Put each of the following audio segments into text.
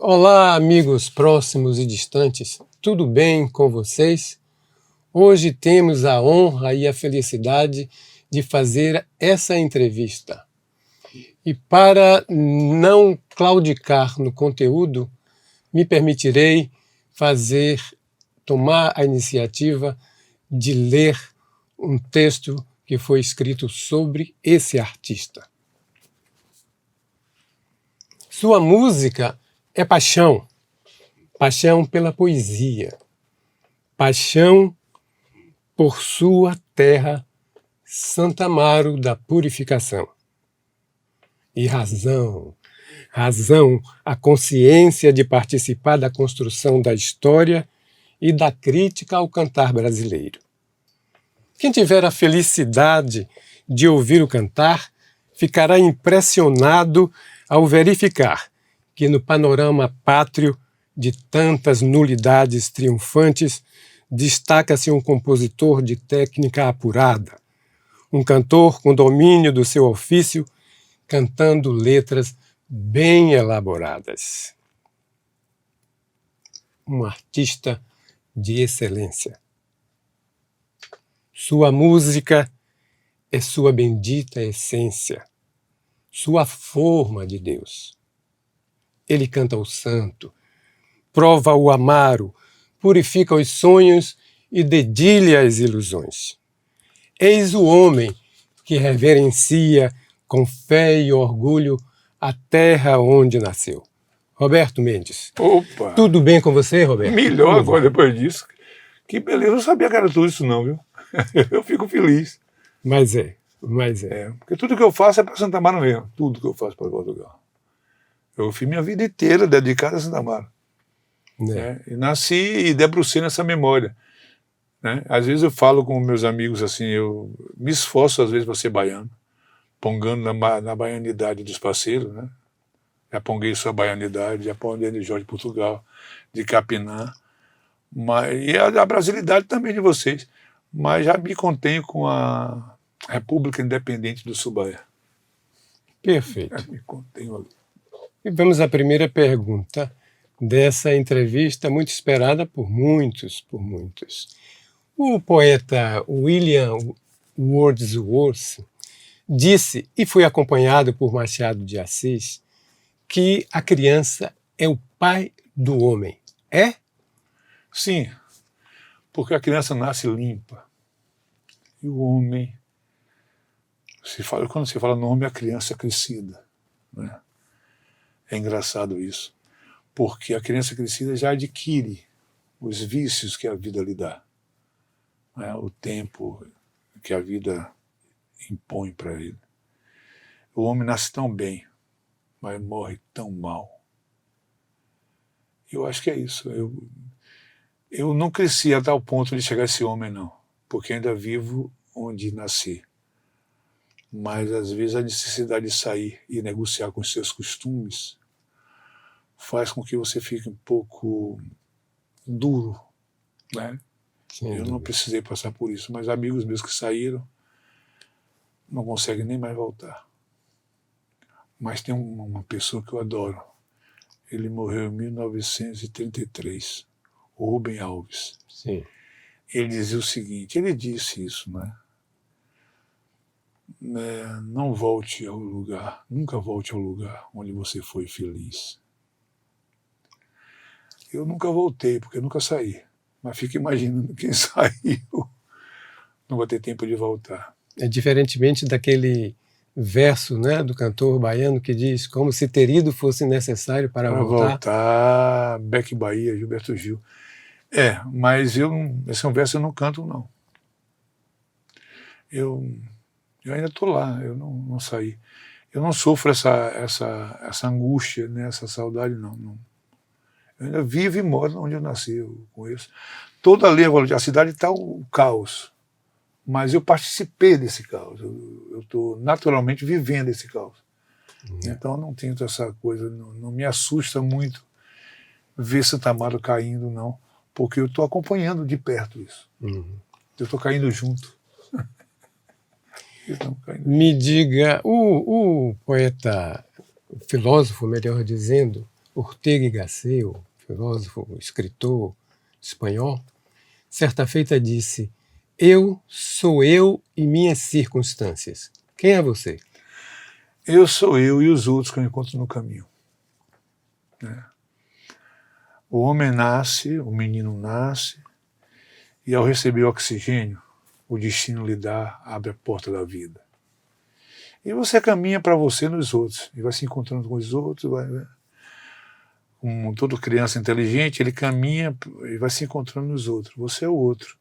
Olá, amigos próximos e distantes, tudo bem com vocês? Hoje temos a honra e a felicidade de fazer essa entrevista. E para não claudicar no conteúdo, me permitirei tomar a iniciativa de ler um texto que foi escrito sobre esse artista. Sua música é paixão, paixão pela poesia, paixão por sua terra, Santa Amaro da Purificação. E razão, a consciência de participar da construção da história e da crítica ao cantar brasileiro. Quem tiver a felicidade de ouvir o cantar, ficará impressionado ao verificar que no panorama pátrio de tantas nulidades triunfantes, destaca-se um compositor de técnica apurada, um cantor com domínio do seu ofício, cantando letras bem elaboradas. Um artista de excelência. Sua música é sua bendita essência, sua forma de Deus. Ele canta o santo, prova o amaro, purifica os sonhos e dedilha as ilusões. Eis o homem que reverencia com fé e orgulho a terra onde nasceu. Roberto Mendes. Opa! Tudo bem com você, Roberto? Melhor agora, depois disso. Que beleza, eu não sabia que era tudo isso não, viu? Eu fico feliz. Mas é. Porque tudo que eu faço é para Santa Amaro mesmo. Tudo que eu faço para Portugal. Eu fiz minha vida inteira dedicada a Santa Amaro. Né? E nasci e debrucei nessa memória. Né? Às vezes eu falo com meus amigos assim, eu me esforço às vezes para ser baiano, pongando na baianidade dos parceiros, né? Já ponguei sua baianidade, já ponguei de Jorge de Portugal, de Capinã, e a brasilidade também de vocês. Mas já me contenho com a República Independente do Subaia. Perfeito. Já me contenho ali. E vamos à primeira pergunta dessa entrevista muito esperada por muitos. O poeta William Wordsworth disse, e foi acompanhado por Machado de Assis, que a criança é o pai do homem. É? Sim, porque a criança nasce limpa. E o homem, quando se fala no homem, a criança é crescida. Né? É engraçado isso, porque a criança crescida já adquire os vícios que a vida lhe dá. Né? O tempo que a vida impõe para ele. O homem nasce tão bem, mas morre tão mal. Eu acho que é isso. Eu não cresci a tal ponto de chegar a esse homem, não, porque ainda vivo onde nasci. Mas às vezes a necessidade de sair e negociar com os seus costumes faz com que você fique um pouco duro, né? Eu não precisei passar por isso, mas amigos meus que saíram não conseguem nem mais voltar. Mas tem uma pessoa que eu adoro. Ele morreu em 1933, o Rubem Alves. Sim. Ele dizia o seguinte, ele disse isso, né? Não volte ao lugar, nunca volte ao lugar onde você foi feliz. Eu nunca voltei, porque eu nunca saí. Mas fico imaginando quem saiu. Não vai ter tempo de voltar. É diferentemente daquele verso, né, do cantor baiano que diz como se ter ido fosse necessário para voltar. Beck Bahia, Gilberto Gil. Mas esse é um verso eu não canto, não. Eu ainda estou lá, eu não saí. Eu não sofro essa angústia, né, essa saudade, não. Eu ainda vivo e moro onde eu nasci, eu conheço. Toda a cidade está o caos, mas eu participei desse caos, eu estou naturalmente vivendo esse caos. Então eu não tenho essa coisa, não me assusta muito ver Santa Amaro caindo, não, porque eu estou acompanhando de perto isso. Eu estou caindo junto. Me diga, o poeta, o filósofo, melhor dizendo, Ortega y Gasset, o filósofo, o escritor espanhol, certa feita disse: eu sou eu e minhas circunstâncias. Quem é você? Eu sou eu e os outros que eu encontro no caminho. Né? O homem nasce, o menino nasce, e ao receber o oxigênio, o destino lhe dá, abre a porta da vida. E você caminha para você nos outros, e vai se encontrando com os outros, como toda criança inteligente, ele caminha e vai se encontrando nos outros. Você é o outro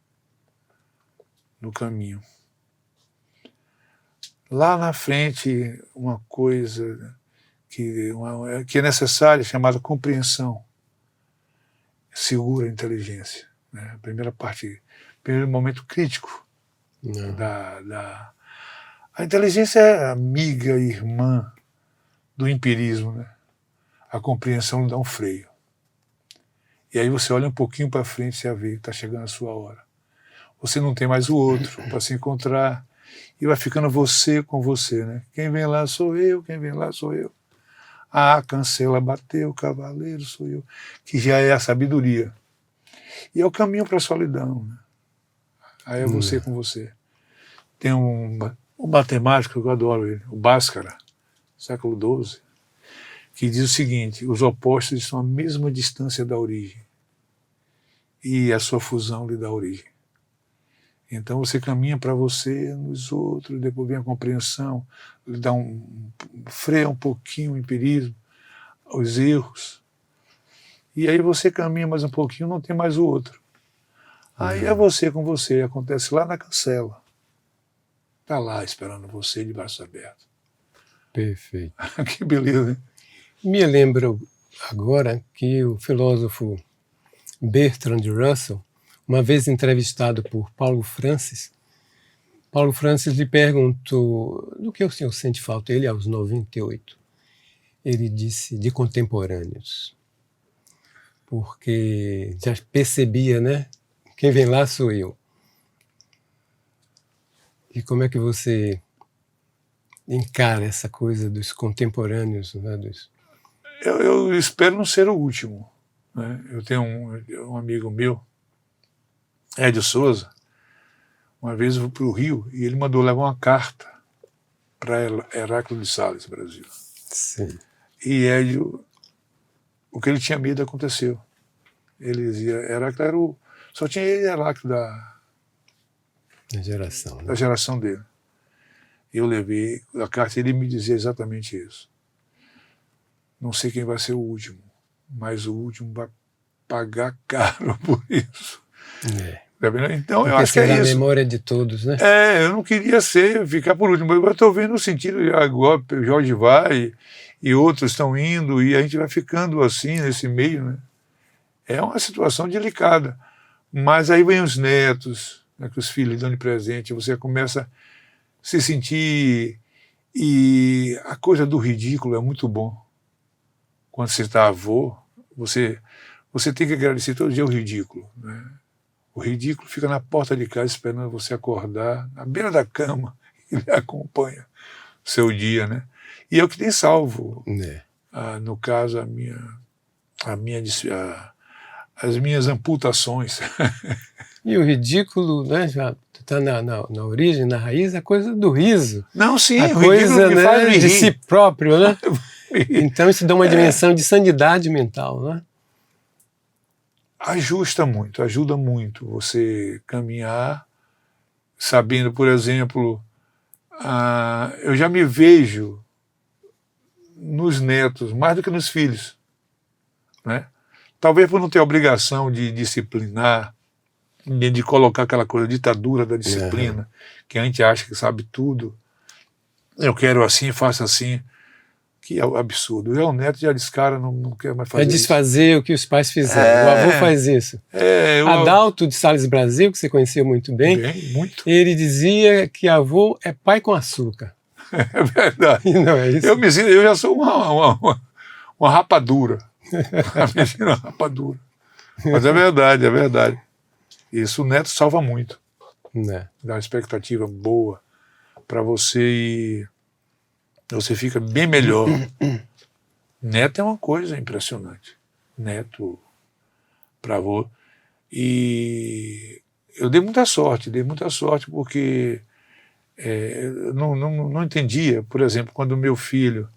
no caminho. Lá na frente, uma coisa que é necessária, chamada compreensão, segura a inteligência. Né? A primeira parte, primeiro momento crítico A inteligência é amiga, irmã do empirismo, né? A compreensão lhe dá um freio. E aí você olha um pouquinho para frente e já vê que está chegando a sua hora. Você não tem mais o outro para se encontrar e vai ficando você com você, né? Quem vem lá sou eu, quem vem lá sou eu. A cancela bateu, cavaleiro sou eu. Que já é a sabedoria. E é o caminho para a solidão, né? Aí é você com você. Tem um matemático que eu adoro ele, o Bhaskara, século XII, que diz o seguinte: os opostos estão à mesma distância da origem e a sua fusão lhe dá origem. Então você caminha para você nos outros, depois vem a compreensão, lhe dá freia um pouquinho o empirismo, os erros, e aí você caminha mais um pouquinho, não tem mais o outro. Aí é você com você, acontece lá na cancela. Está lá esperando você de braços abertos. Perfeito. Que beleza, hein? Me lembro agora que o filósofo Bertrand Russell, uma vez entrevistado por Paulo Francis lhe perguntou: do que o senhor sente falta? Ele, aos 98, ele disse: de contemporâneos. Porque já percebia, né? Quem vem lá sou eu. E como é que você encara essa coisa dos contemporâneos? Né? Eu espero não ser o último. Né? Eu tenho um amigo meu, Edio Souza, uma vez eu fui para o Rio e ele mandou levar uma carta para Heráclito de Sales, Brasil. Sim. E Edio, o que ele tinha medo aconteceu. Ele dizia, Heráclito só tinha ele e Heráclito da geração, né? Da geração dele. Eu levei a carta e ele me dizia exatamente isso. Não sei quem vai ser o último, mas o último vai pagar caro por isso. Então, porque eu acho que é isso. a memória de todos, né? Eu não queria ficar por último. Eu estou vendo o sentido de agora, Jorge vai e outros estão indo e a gente vai ficando assim nesse meio, né? É uma situação delicada. Mas aí vem os netos, né, que os filhos dão de presente, você começa a se sentir, e a coisa do ridículo é muito bom. Quando você está avô, você tem que agradecer todo dia o ridículo, né? O ridículo fica na porta de casa esperando você acordar, na beira da cama, e ele acompanha o seu dia, né? E é o que tem salvo. No caso, as minhas amputações. E o ridículo, né, já está na origem, na raiz, a coisa do riso. Não, sim, a coisa, né, de si próprio, né? Então isso dá uma dimensão de sanidade mental, né? Ajuda muito você caminhar, sabendo, por exemplo, eu já me vejo nos netos mais do que nos filhos, né? Talvez por não ter a obrigação de disciplinar, de colocar aquela coisa, ditadura da disciplina, que a gente acha que sabe tudo. Eu quero assim, faço assim. Que é o absurdo. O neto já descara, não quer mais fazer isso. É desfazer o que os pais fizeram. O avô faz isso. Adalto de Sales Brasil, que você conhecia muito bem, muito. Ele dizia que avô é pai com açúcar. É verdade. E não é isso? Eu já sou uma rapadura. Uma rapadura. Mas é verdade, é verdade. Isso o neto salva muito. Dá uma expectativa boa para você e você fica bem melhor Neto é uma coisa impressionante. Neto, para avô. E eu dei muita sorte porque não entendia, por exemplo, quando meu filho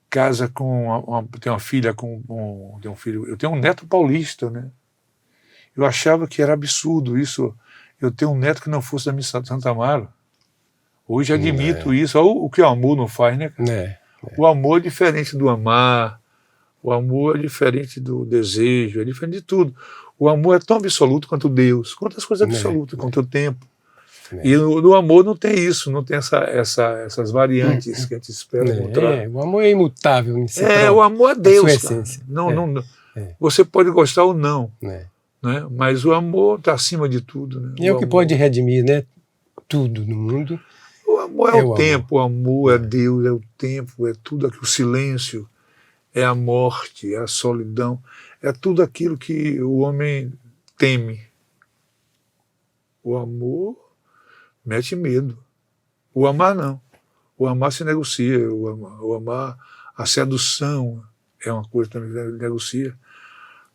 casa com tem uma filha tem um filho, eu tenho um neto paulista, né? Eu achava que era absurdo isso, eu ter um neto que não fosse da missa de Santa Amaro. Hoje admito isso, olha o que o amor não faz, né? O amor é diferente do amar, o amor é diferente do desejo, é diferente de tudo. O amor é tão absoluto quanto Deus, quanto as coisas absolutas, quanto o tempo. E no amor não tem isso, não tem essas variantes que a gente espera encontrar. O amor é imutável. O amor é Deus. A sua essência. Você pode gostar ou não, né? Mas o amor está acima de tudo. Né? E é o que pode redimir, né? Tudo no mundo. O amor é o tempo, o amor é Deus, é o tempo, é tudo aquilo, o silêncio, é a morte, é a solidão, é tudo aquilo que o homem teme. O amor mete medo. O amar não. O amar se negocia. O amar, a sedução é uma coisa também que se negocia.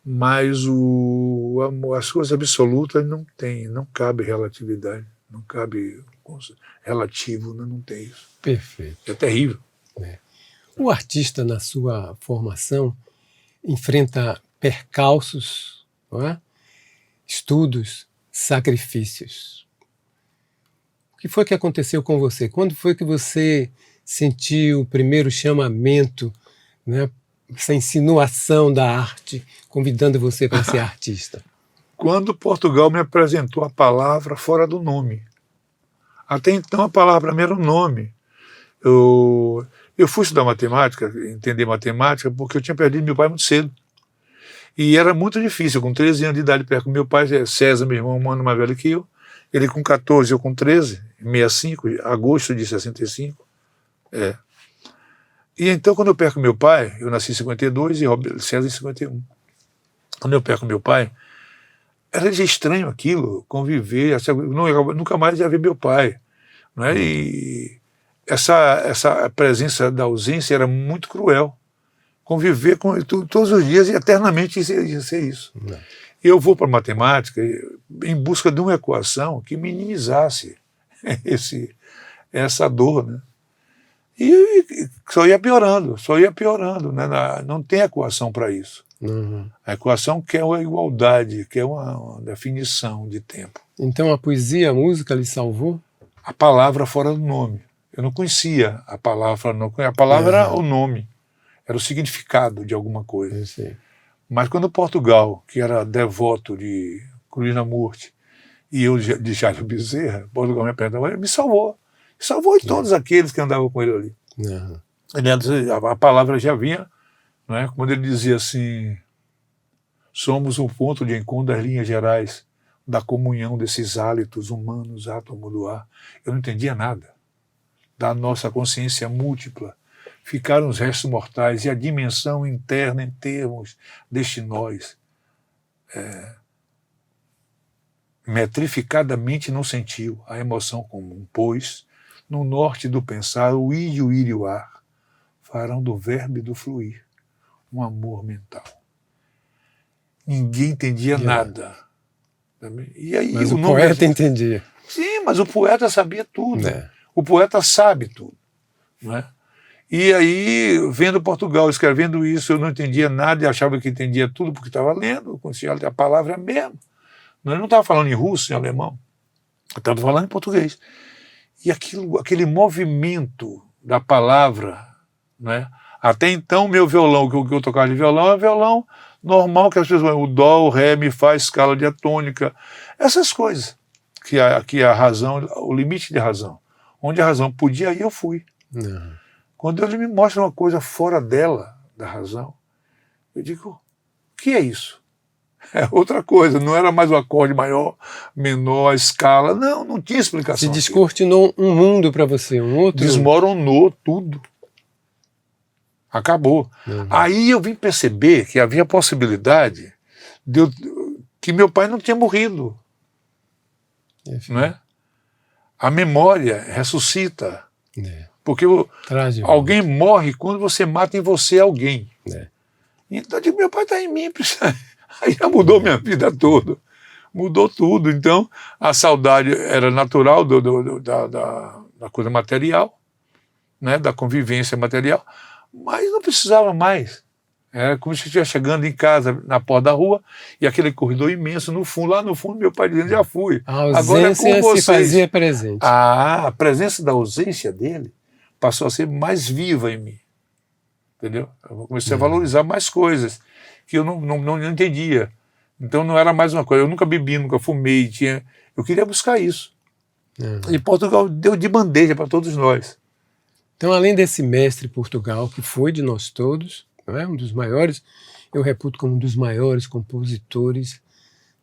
Mas o amor, as coisas absolutas não cabe relatividade, não cabe relativo, não tem isso. Perfeito. É terrível. O artista, na sua formação, enfrenta percalços, estudos, sacrifícios. O que foi que aconteceu com você? Quando foi que você sentiu o primeiro chamamento, né, essa insinuação da arte, convidando você para ser artista? Quando Portugal me apresentou a palavra fora do nome. Até então a palavra para mim era o nome. Eu fui estudar matemática, entender matemática, porque eu tinha perdido meu pai muito cedo. E era muito difícil, com 13 anos de idade, perto do meu pai, César, meu irmão, um ano mais velho que eu, ele com 14, eu com 13, 65, agosto de 65. E então, quando eu perco meu pai, eu nasci em 52 e César em 51. Quando eu perco meu pai, era estranho aquilo, conviver, nunca mais ia ver meu pai. Não é? E essa presença da ausência era muito cruel. Conviver com todos os dias e eternamente ia ser isso. Eu vou para a matemática em busca de uma equação que minimizasse essa dor, né? E só ia piorando, né? Não tem equação para isso. A equação quer uma igualdade, quer uma definição de tempo. Então a poesia, a música lhe salvou? A palavra fora do nome. Eu não conhecia a palavra, a palavra era o nome, era o significado de alguma coisa. Mas quando Portugal, que era devoto de Krishnamurti, e eu de Jairo Bezerra, Portugal me apertou, ele me salvou. Salvou de todos aqueles que andavam com ele ali. A palavra já vinha, não é? Quando ele dizia assim, somos um ponto de encontro das linhas gerais da comunhão desses hálitos humanos, átomo do ar. Eu não entendia nada. Da nossa consciência múltipla ficaram os restos mortais e a dimensão interna em termos deste nós. Metrificadamente não sentiu a emoção comum, pois no norte do pensar, o ir e o ar farão do verbo e do fluir um amor mental. Ninguém entendia nada. E aí, mas o poeta entendia. Sim, mas o poeta sabia tudo. O poeta sabe tudo. Não é? E aí, vendo Portugal escrevendo isso, eu não entendia nada e achava que entendia tudo porque estava lendo, conhecia a palavra mesmo. Eu não estava falando em russo, em alemão. Eu estava falando em português. E aquele movimento da palavra, né? Até então, meu violão, o que eu tocava de violão, é violão normal, que as pessoas o dó, o ré, mi, fá, escala diatônica, essas coisas. Que a razão, o limite de razão. Onde a razão podia ir, eu fui. Quando ele me mostra uma coisa fora dela, da razão, eu digo, o que é isso? É outra coisa, não era mais o acorde maior, menor, a escala, não tinha explicação. Se descortinou um mundo para você, um outro... Desmoronou tudo. Acabou. Aí eu vim perceber que havia a possibilidade que meu pai não tinha morrido. Não é? A memória ressuscita. Porque Traz de alguém morre quando você mata em você alguém. volta. Então eu digo, meu pai está em mim. Aí já mudou minha vida toda. Mudou tudo. Então, a saudade era natural da coisa material, né, da convivência material, mas não precisava mais. Era como se estivesse chegando em casa, na porta da rua, e aquele corredor imenso no fundo, lá no fundo, meu pai dizendo, já fui. A Agora é com ausência se vocês. fazia presente. A presença da ausência dele passou a ser mais viva em mim. Entendeu? Eu comecei a valorizar mais coisas que eu não entendia. Então não era mais uma coisa. Eu nunca bebi, nunca fumei. Eu queria buscar isso. E Portugal deu de bandeja para todos nós. Então, além desse mestre Portugal, que foi de nós todos, não é? Um dos maiores, eu reputo como um dos maiores compositores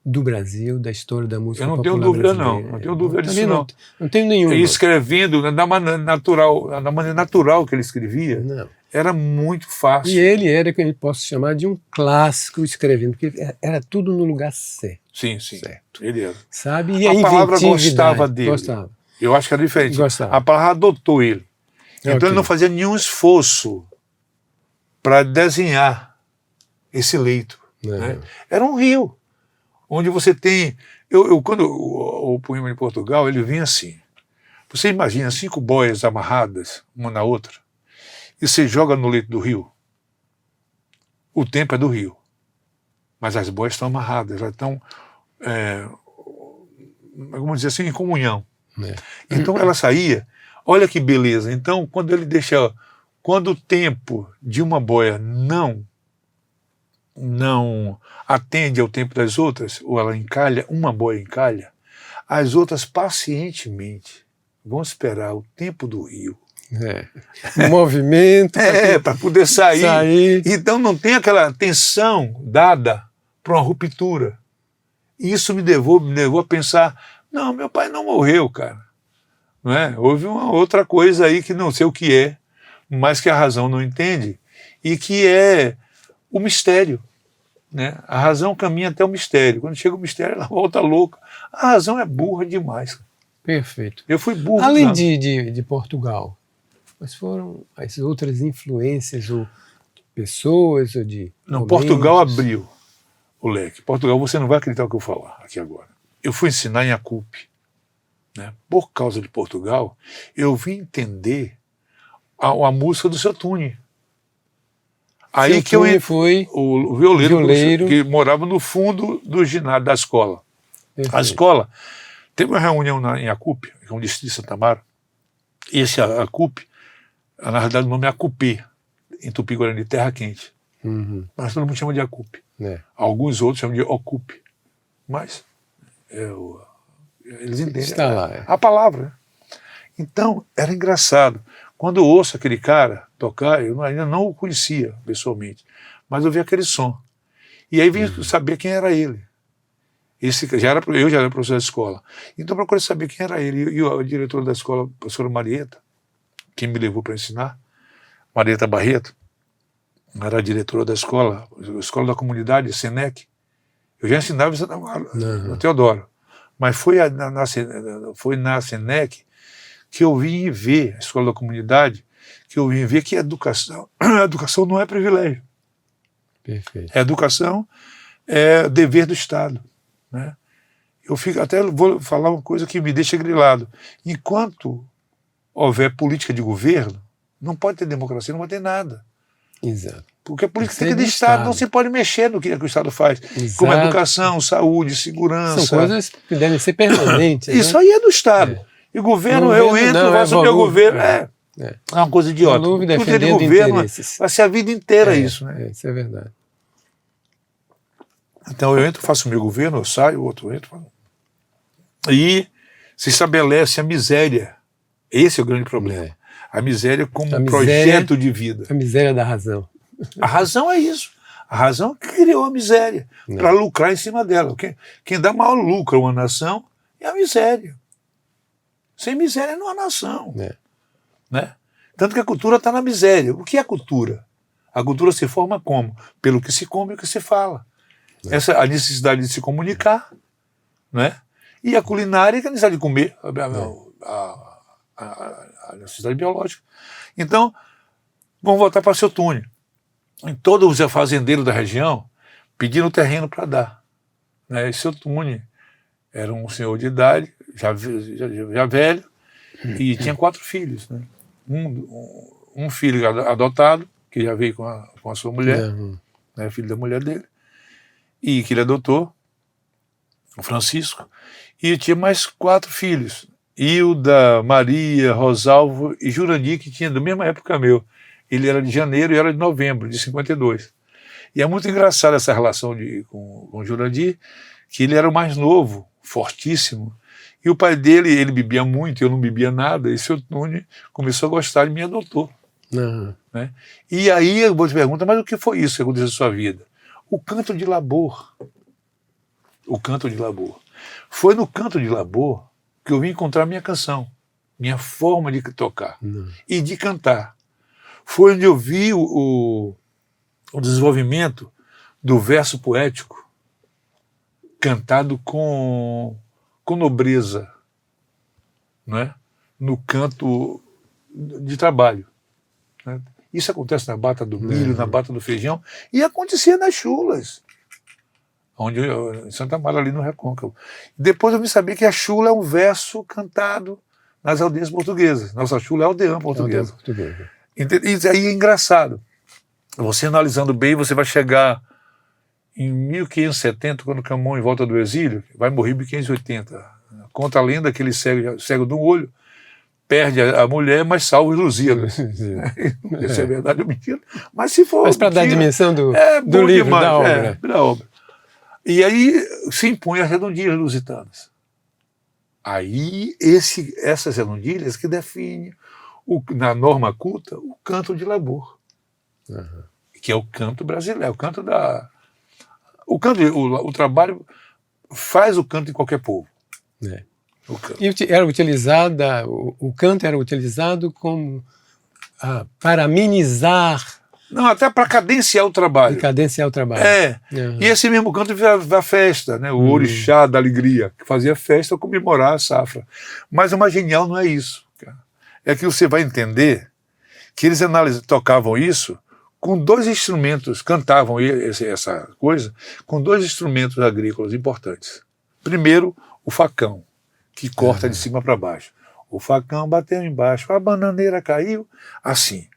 do Brasil, da história da música popular Eu não tenho dúvida, brasileira. não tenho dúvida disso, não. Não tenho nenhuma. E escrevendo da maneira natural que ele escrevia, Não. era muito fácil. E ele era, que a gente possa chamar de um clássico escrevendo, porque era tudo no lugar certo. Sim. Certo. Ele era. Sabe? E A palavra inventividade. gostava dele. Gostava. Eu acho que era diferente. Gostava. A palavra adotou ele. Então Ok. ele não fazia nenhum esforço para desenhar esse leito. Né? Era um rio, onde você tem... Quando o poema de Portugal, ele vem assim. Você imagina 5 boias amarradas, uma na outra, e você joga no leito do rio. O tempo é do rio. Mas as boias estão amarradas, elas estão, vamos dizer assim, em comunhão. Então ela saía, olha que beleza. Então quando o tempo de uma boia não atende ao tempo das outras, ou ela encalha, uma boia encalha, as outras pacientemente vão esperar o tempo do rio. O movimento. Para poder sair. Então não tem aquela tensão dada para uma ruptura. E isso me levou a pensar, não, meu pai não morreu, cara. Não é? Houve uma outra coisa aí que não sei o que é, mas que a razão não entende, e que é o mistério. Né? A razão caminha até o mistério. Quando chega o mistério, ela volta louca. A razão é burra demais. Perfeito. Eu fui burro. Além de Portugal, quais foram as outras influências, ou de pessoas, ou de Não, momentos? Portugal abriu o leque. Portugal, você não vai acreditar o que eu vou falar aqui agora. Eu fui ensinar em Acupe. Né? Por causa de Portugal, eu vim entender a música do Seu Tune. Aí Seu que eu Tune foi o violeiro que morava no fundo do ginásio da escola. Perfeito. A escola teve uma reunião em Acupe, que é um distrito de Santa Amaro. Esse Acupe, na realidade o nome é Acupê, em Tupi-Guarani, terra quente. Mas todo mundo chama de Acupe. Alguns outros chamam de Ocupe. Mas eles entendem Está lá, a palavra. Né? Então, era engraçado. Quando eu ouço aquele cara tocar, eu ainda não o conhecia pessoalmente, mas eu vi aquele som. E aí vim saber quem era ele. Eu já era professor da escola. Então procurei saber quem era ele. E o diretor da escola, a professora Marieta, que me levou para ensinar, Marieta Barreto, era a diretora da escola da comunidade, Senec. Eu já ensinava no Teodoro. Mas foi na Senec que eu vim ver, a escola da comunidade, que eu vim ver que a educação não é privilégio. Perfeito. A educação é dever do Estado. Né? Até vou falar uma coisa que me deixa grilado. Enquanto houver política de governo, não pode ter democracia, não vai ter nada. Exato. Porque a política de Estado não se pode mexer no que o Estado faz. Exato. Como educação, saúde, segurança. São coisas que devem ser permanentes. Isso né? aí é do Estado. E o governo, eu entro, vai subir o governo. É uma coisa idiota. Tudo de governo interesses. vai ser a vida inteira isso. Né? Isso é verdade. Então eu entro, faço o meu governo, eu saio, o outro entra. E se estabelece a miséria. Esse é o grande problema. A miséria como um projeto de vida. A miséria da razão. A razão é isso. A razão criou a miséria para lucrar em cima dela. Quem dá maior lucro a uma nação é a miséria. Sem miséria não há nação. Né? Tanto que a cultura está na miséria. O que é cultura? A cultura se forma como? Pelo que se come e o que se fala. Essa a necessidade de se comunicar, né? E a culinária, que é a necessidade de comer. a necessidade biológica. Então, vamos voltar para seu Túnio. Em todos os fazendeiros da região pediram terreno para dar. Né? E seu Túnio era um senhor de idade, já velho, e tinha 4 filhos. Né? Um filho adotado, que já veio com a sua mulher, né? Filho da mulher dele, e que ele adotou, o Francisco, e tinha mais 4 filhos, Hilda, Maria, Rosalvo e Jurandir, que tinha da mesma época meu. Ele era de janeiro e eu era de novembro, de 52. E é muito engraçada essa relação com o Jurandir, que ele era o mais novo, fortíssimo, e o pai dele, ele bebia muito, eu não bebia nada, e seu Túnio começou a gostar e me adotou. Né? E aí eu vou te perguntar, mas o que foi isso que aconteceu na sua vida? O canto de labor. O canto de labor. Foi no canto de labor que eu vim encontrar minha canção, minha forma de tocar e de cantar. Foi onde eu vi o desenvolvimento do verso poético cantado com nobreza, né? No canto de trabalho. Né? Isso acontece na bata do milho, na bata do feijão, e acontecia nas chulas, em Santa Mara, ali no Recôncavo. Depois eu me sabia que a chula é um verso cantado nas aldeias portuguesas. Nossa chula é aldeã portuguesa. E aí é engraçado. Você analisando bem, você vai chegar em 1570, quando Camões volta do exílio, vai morrer em 1580. Conta a lenda que ele cego de um olho, perde a mulher, mas salva os Lusíadas. Isso é verdade ou mentira? Mas se for... Mas para dar a dimensão do livro, demais, da obra. E aí se impõe as redondilhas lusitanas. Aí essas redondilhas que definem, na norma culta, o canto de labor. Que é o canto brasileiro, é o canto da... O trabalho faz o canto de qualquer povo. E era utilizada, o canto era utilizado como para amenizar. Não, até para cadenciar o trabalho. Cadenciar o trabalho. E esse mesmo canto da festa, né? O orixá da alegria, que fazia festa para comemorar a safra. Mas o mais genial não é isso. Cara. É que você vai entender que eles tocavam isso com 2 instrumentos, cantavam essa coisa com 2 instrumentos agrícolas importantes. Primeiro, o facão, que corta de cima para baixo. O facão bateu embaixo, a bananeira caiu, assim.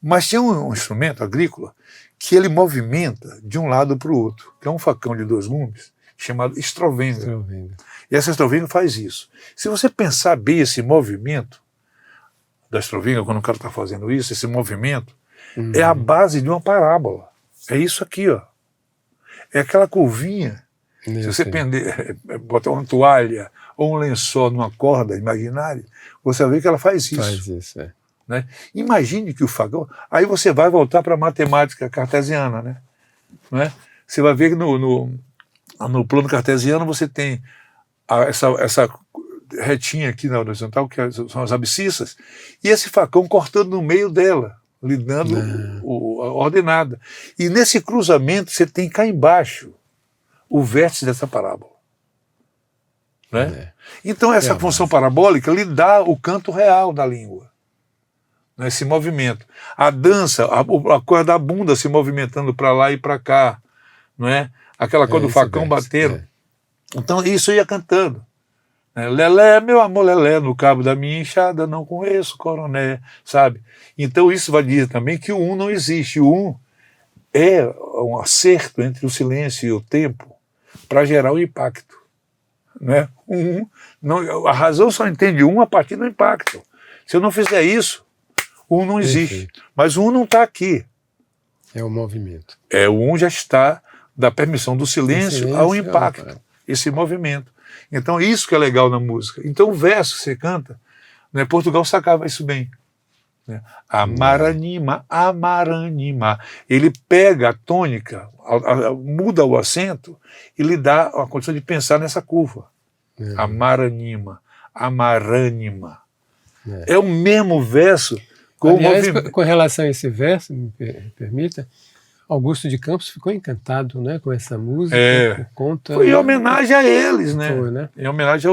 Mas tinha um instrumento agrícola que ele movimenta de um lado para o outro, que é um facão de 2 gumes, chamado estrovenga. E essa estrovenga faz isso. Se você pensar bem esse movimento da estrovenga, quando o cara está fazendo isso, esse movimento, é a base de uma parábola. É isso aqui, ó. É aquela curvinha. Se você botar uma toalha ou um lençol numa corda imaginária, você vai ver que ela faz isso. Faz isso, né? Imagine que o facão... Aí você vai voltar para a matemática cartesiana, né? Não é? Você vai ver que no plano cartesiano você tem essa retinha aqui na horizontal, que são as abscissas, e esse facão cortando no meio dela, lhe dando a ordenada. E nesse cruzamento você tem cá embaixo o vértice dessa parábola. Né? Então essa função parabólica lhe dá o canto real da língua. Né? Esse movimento. A dança, a coisa da bunda se movimentando para lá e para cá. Não é? Aquela coisa do facão batendo. Então isso ia cantando. Lelé, meu amor, lelé, no cabo da minha enxada, não conheço coroné, sabe? Então isso vai dizer também que o não existe. O é um acerto entre o silêncio e o tempo para gerar o impacto. Né? A razão só entende a partir do impacto. Se eu não fizer isso, o não existe. Mas o não está aqui. É o movimento. O já está da permissão do silêncio ao impacto. Esse movimento. Então isso que é legal na música. Então o verso que você canta, né, Portugal sacava isso bem. Né? Amaranima, amaranima. Ele pega a tônica, muda o acento e lhe dá a condição de pensar nessa curva. Amaranima, amarânima. É o mesmo verso com Aliás, o movimento. com relação a esse verso, me permita, Augusto de Campos ficou encantado, né, com essa música, por conta... Foi em homenagem a eles, né? Foi, né? Em homenagem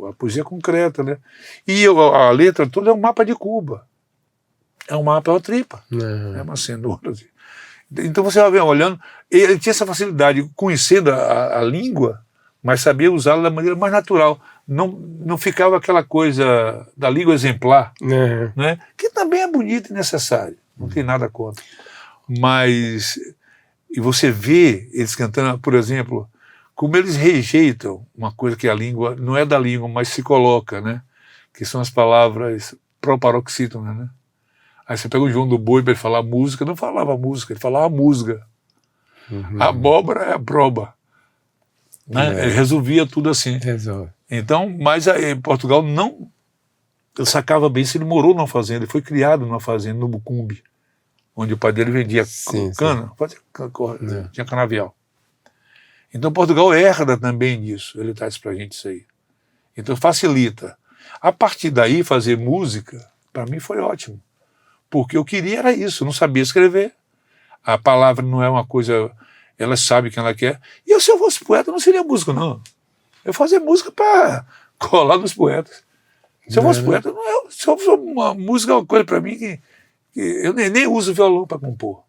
à poesia concreta, né? E a letra toda é um mapa de Cuba. É um mapa, é uma tripa. É uma cenoura. Assim. Então você vai ver, olhando, ele tinha essa facilidade, conhecendo a língua, mas sabia usá-la da maneira mais natural. Não ficava aquela coisa da língua exemplar, né? Que também é bonito e necessário, não tem nada contra. Mas, e você vê eles cantando, por exemplo, como eles rejeitam uma coisa que a língua, não é da língua, mas se coloca, né? Que são as palavras proparoxítonas, né? Aí você pega o João do Boi para ele falar música, não falava música, ele falava musga. A abóbora é a broba. Né? Ele resolvia tudo assim. Resolve. Então, mas em Portugal não... Ele sacava bem se ele morou numa fazenda, ele foi criado numa fazenda, no Bucumbe, onde o pai dele vendia cana, tinha canavial. Então Portugal herda também disso, ele traz pra gente isso aí. Então facilita. A partir daí, fazer música, para mim foi ótimo. Porque eu queria era isso, eu não sabia escrever. A palavra não é uma coisa, ela sabe o que ela quer. E se eu fosse poeta, não seria músico, não. Eu fazia música para colar nos poetas. Se eu fosse poeta, se eu fosse uma música é uma coisa para mim que eu nem uso violão para compor.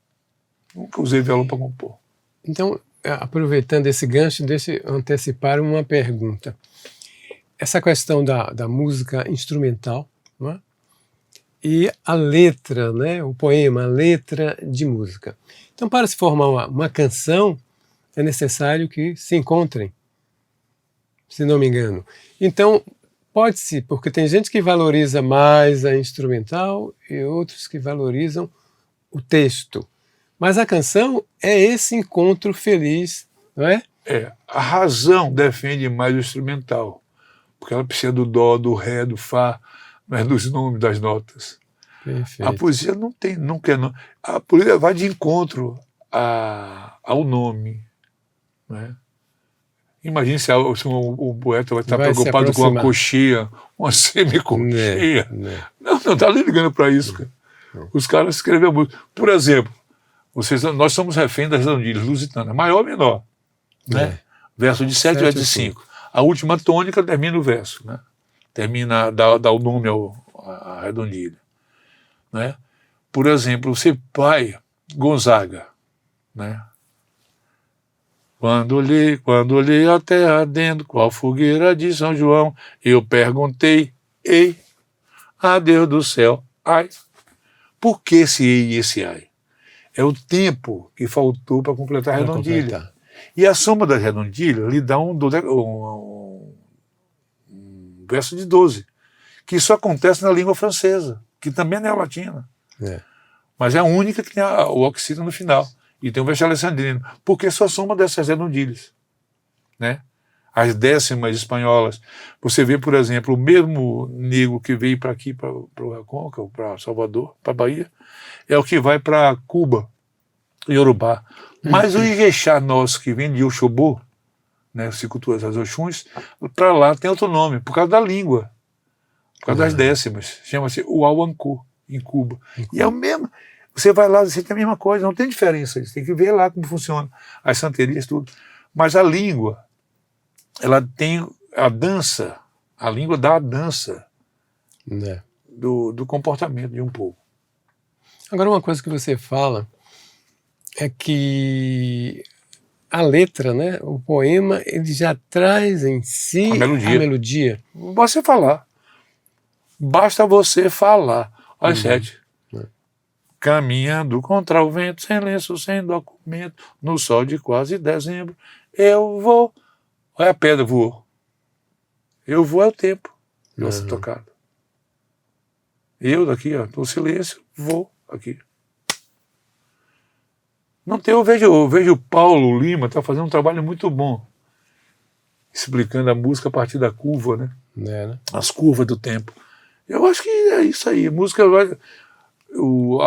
Nunca usei violão para compor. Então, aproveitando esse gancho, deixa eu antecipar uma pergunta. Essa questão da música instrumental, não é? E a letra, né, o poema, a letra de música. Então, para se formar uma canção, é necessário que se encontrem, se não me engano. Então, pode-se, porque tem gente que valoriza mais a instrumental e outros que valorizam o texto. Mas a canção é esse encontro feliz, não é? A razão defende mais o instrumental, porque ela precisa do dó, do ré, do fá, mas dos nomes das notas. Perfeito. A poesia não tem, não quer não. A poesia vai de encontro ao nome, né? Imagine se o poeta vai estar preocupado com uma coxia, uma semicoxia. Não está nem ligando para isso, cara. Os caras escrevem música. Por exemplo, nós somos reféns das redondilhas lusitanas, maior ou menor, né? Verso de 7 e verso de 5. A última tônica termina o verso, né? Dá o nome à redondilha, né? Por exemplo, você pai Gonzaga, né? Quando olhei a terra ardendo, qual fogueira de São João, eu perguntei, ei, a Deus do céu, ai. Por que esse ei e esse ai? É o tempo que faltou para completar a redondilha. E a soma das redondilhas lhe dá um verso de 12, que isso acontece na língua francesa, que também é neolatina. Mas é a única que tem o oxítono no final. E tem o verso alexandrino, porque só soma dessas redondilhas, né? As décimas espanholas. Você vê, por exemplo, o mesmo negro que veio para aqui, para o Recôncavo, para Salvador, para Bahia, é o que vai para Cuba, Iorubá. Mas o Ijexá nosso, que vem de Oxobô, né, as culturas das Oxuns, para lá tem outro nome, por causa da língua, por causa das décimas. Chama-se Uauancu, em Cuba. E é o mesmo. Você vai lá, você tem a mesma coisa, não tem diferença. Você tem que ver lá como funciona as santerias, tudo. Mas a língua, ela tem a dança, a língua dá a dança do comportamento de um povo. Agora, uma coisa que você fala é que a letra, né, o poema, ele já traz em si a melodia. Você falar. Basta você falar. Olha, 7. Caminhando contra o vento, sem lenço, sem documento, no sol de quase dezembro, eu vou. Olha a pedra, voou. Eu vou é o tempo que vai ser tocado. Eu daqui, ó, no silêncio, vou aqui. Não tem, eu vejo o Paulo Lima, está fazendo um trabalho muito bom, explicando a música a partir da curva, né? As curvas do tempo. Eu acho que é isso aí. A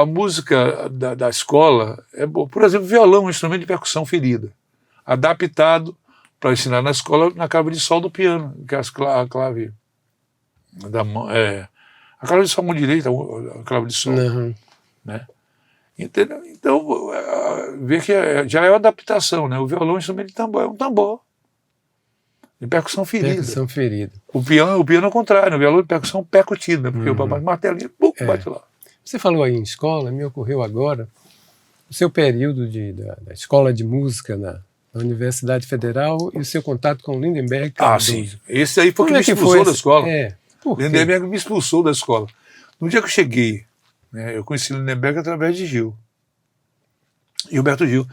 música da escola é boa. Por exemplo, violão é um instrumento de percussão ferida, adaptado para ensinar na escola na clave de sol do piano, que é a clave da mão, a clave de sol mão direita, a clave de sol, né? Entendeu? Então vê que já é uma adaptação, né? O violão é um instrumento de tambor, é um tambor. De percussão ferida. Percussão ferida. O piano é o contrário, o violão de percussão percutida, porque o papai martelinho, bate lá. Você falou aí em escola, me ocorreu agora, o seu período da escola de música na Universidade Federal e o seu contato com o Lindenberg. Sim. Esse aí foi que me expulsou da escola. Lindenberg me expulsou da escola. No dia que eu cheguei, né, eu conheci o Lindenberg através de Gilberto Gil,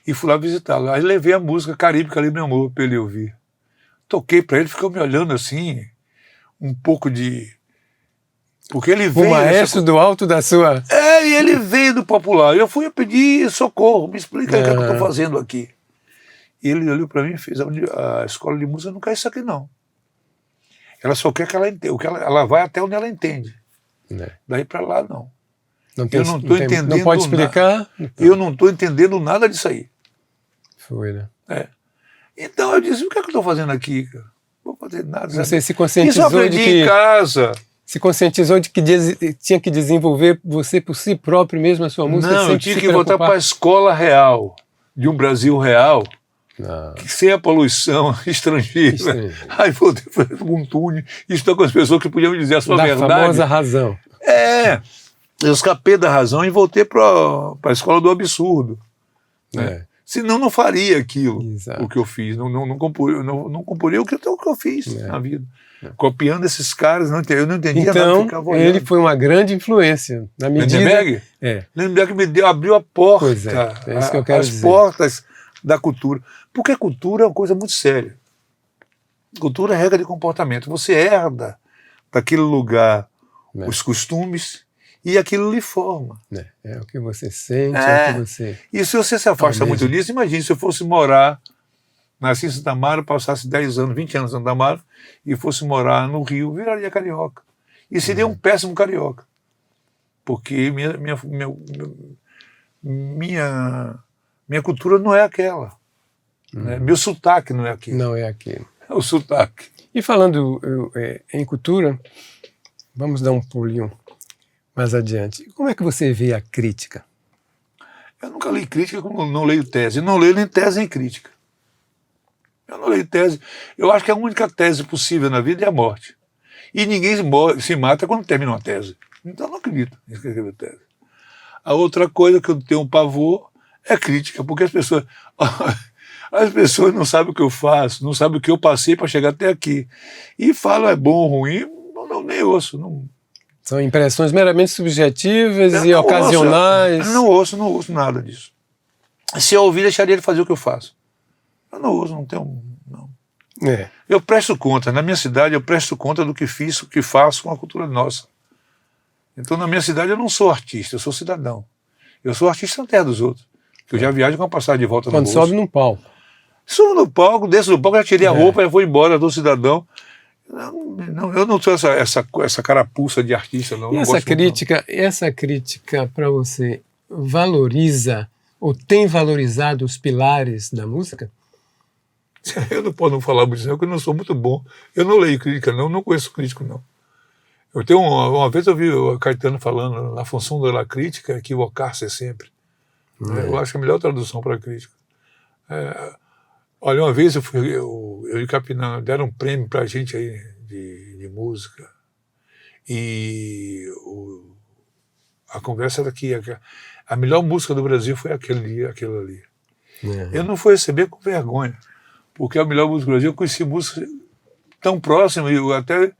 e fui lá visitá-lo. Aí levei a música Caribe, Caribe Meu Amor para ele ouvir. Toquei para ele, ficou me olhando assim, um pouco de... Porque ele veio... O maestro do alto da sua... E ele veio do popular. Eu fui pedir socorro, me explica o que eu estou fazendo aqui. E ele olhou para mim e fez, a escola de música não quer isso aqui não. Ela só quer que ela entenda, ela vai até onde ela entende. Daí para lá não. Eu não estou entendendo. Não pode explicar? Eu não estou entendendo nada disso aí. Foi, né? Então eu disse, o que é que eu estou fazendo aqui, cara? Não vou fazer nada. Você se conscientizou Isso eu aprendi em casa. Se conscientizou de que tinha que desenvolver você por si próprio mesmo a sua música? Não, eu tinha que voltar para a escola real, de um Brasil real, sem a poluição estrangeira. Aí voltei para um túnel, estou com as pessoas que podiam me dizer a sua verdade. Da famosa razão. Eu escapei da razão e voltei para a escola do absurdo. Né? Senão não faria aquilo, o que eu fiz. Não comporia o que eu fiz na vida. Copiando esses caras, eu não entendia nada. Então, ele foi uma grande influência. Na medida... Lindenberg? Lindenberg abriu a porta, é isso que eu quero dizer. As portas da cultura. Porque a cultura é uma coisa muito séria. Cultura é regra de comportamento. Você herda daquele lugar os costumes e aquilo lhe forma. É o que você sente, é o que você... E se você se afasta muito disso, imagine se eu fosse morar, nasci em Santa Mara, passasse 10 anos, 20 anos em Santa Mara, e fosse morar no Rio, viraria carioca. E seria um péssimo carioca. Porque minha cultura não é aquela. Né? Meu sotaque não é aquilo. Não é aquilo. É o sotaque. E falando em cultura, vamos dar um pulinho mais adiante. Como é que você vê a crítica? Eu nunca li crítica, como não leio tese. Não leio nem tese nem crítica. Eu não leio tese. Eu acho que a única tese possível na vida é a morte. E ninguém se mata quando termina uma tese. Então eu não acredito em escrever tese. A outra coisa que eu tenho um pavor é crítica, porque as pessoas não sabem o que eu faço, não sabem o que eu passei para chegar até aqui. E falam é bom ou ruim, nem ouço. Não. São impressões meramente subjetivas e ocasionais. Eu não ouço nada disso. Se eu ouvir, deixaria de fazer o que eu faço. Eu não ouço, não tenho... Não. Eu presto conta, na minha cidade eu presto conta do que fiz, o que faço com a cultura nossa. Então na minha cidade eu não sou artista, eu sou cidadão. Eu sou artista na terra dos outros. Eu já viajo com uma passagem de volta no bolso. Quando sobe num palco. Subo no palco, desço do palco, já tirei a roupa, já vou embora, sou cidadão. Eu não sou essa carapuça de artista, não. E essa crítica para você valoriza ou tem valorizado os pilares da música? Eu não posso não falar muito disso, porque eu não sou muito bom. Eu não leio crítica, não conheço crítico, não. Eu tenho uma vez eu vi o Caetano falando, a função da crítica é equivocar-se sempre. Eu acho que é a melhor tradução para a crítica. Olha, uma vez eu e Capinã deram um prêmio para a gente aí de música e a conversa era que a melhor música do Brasil foi aquele ali. Eu não fui receber com vergonha, porque a melhor música do Brasil eu conheci músicas tão próximas e até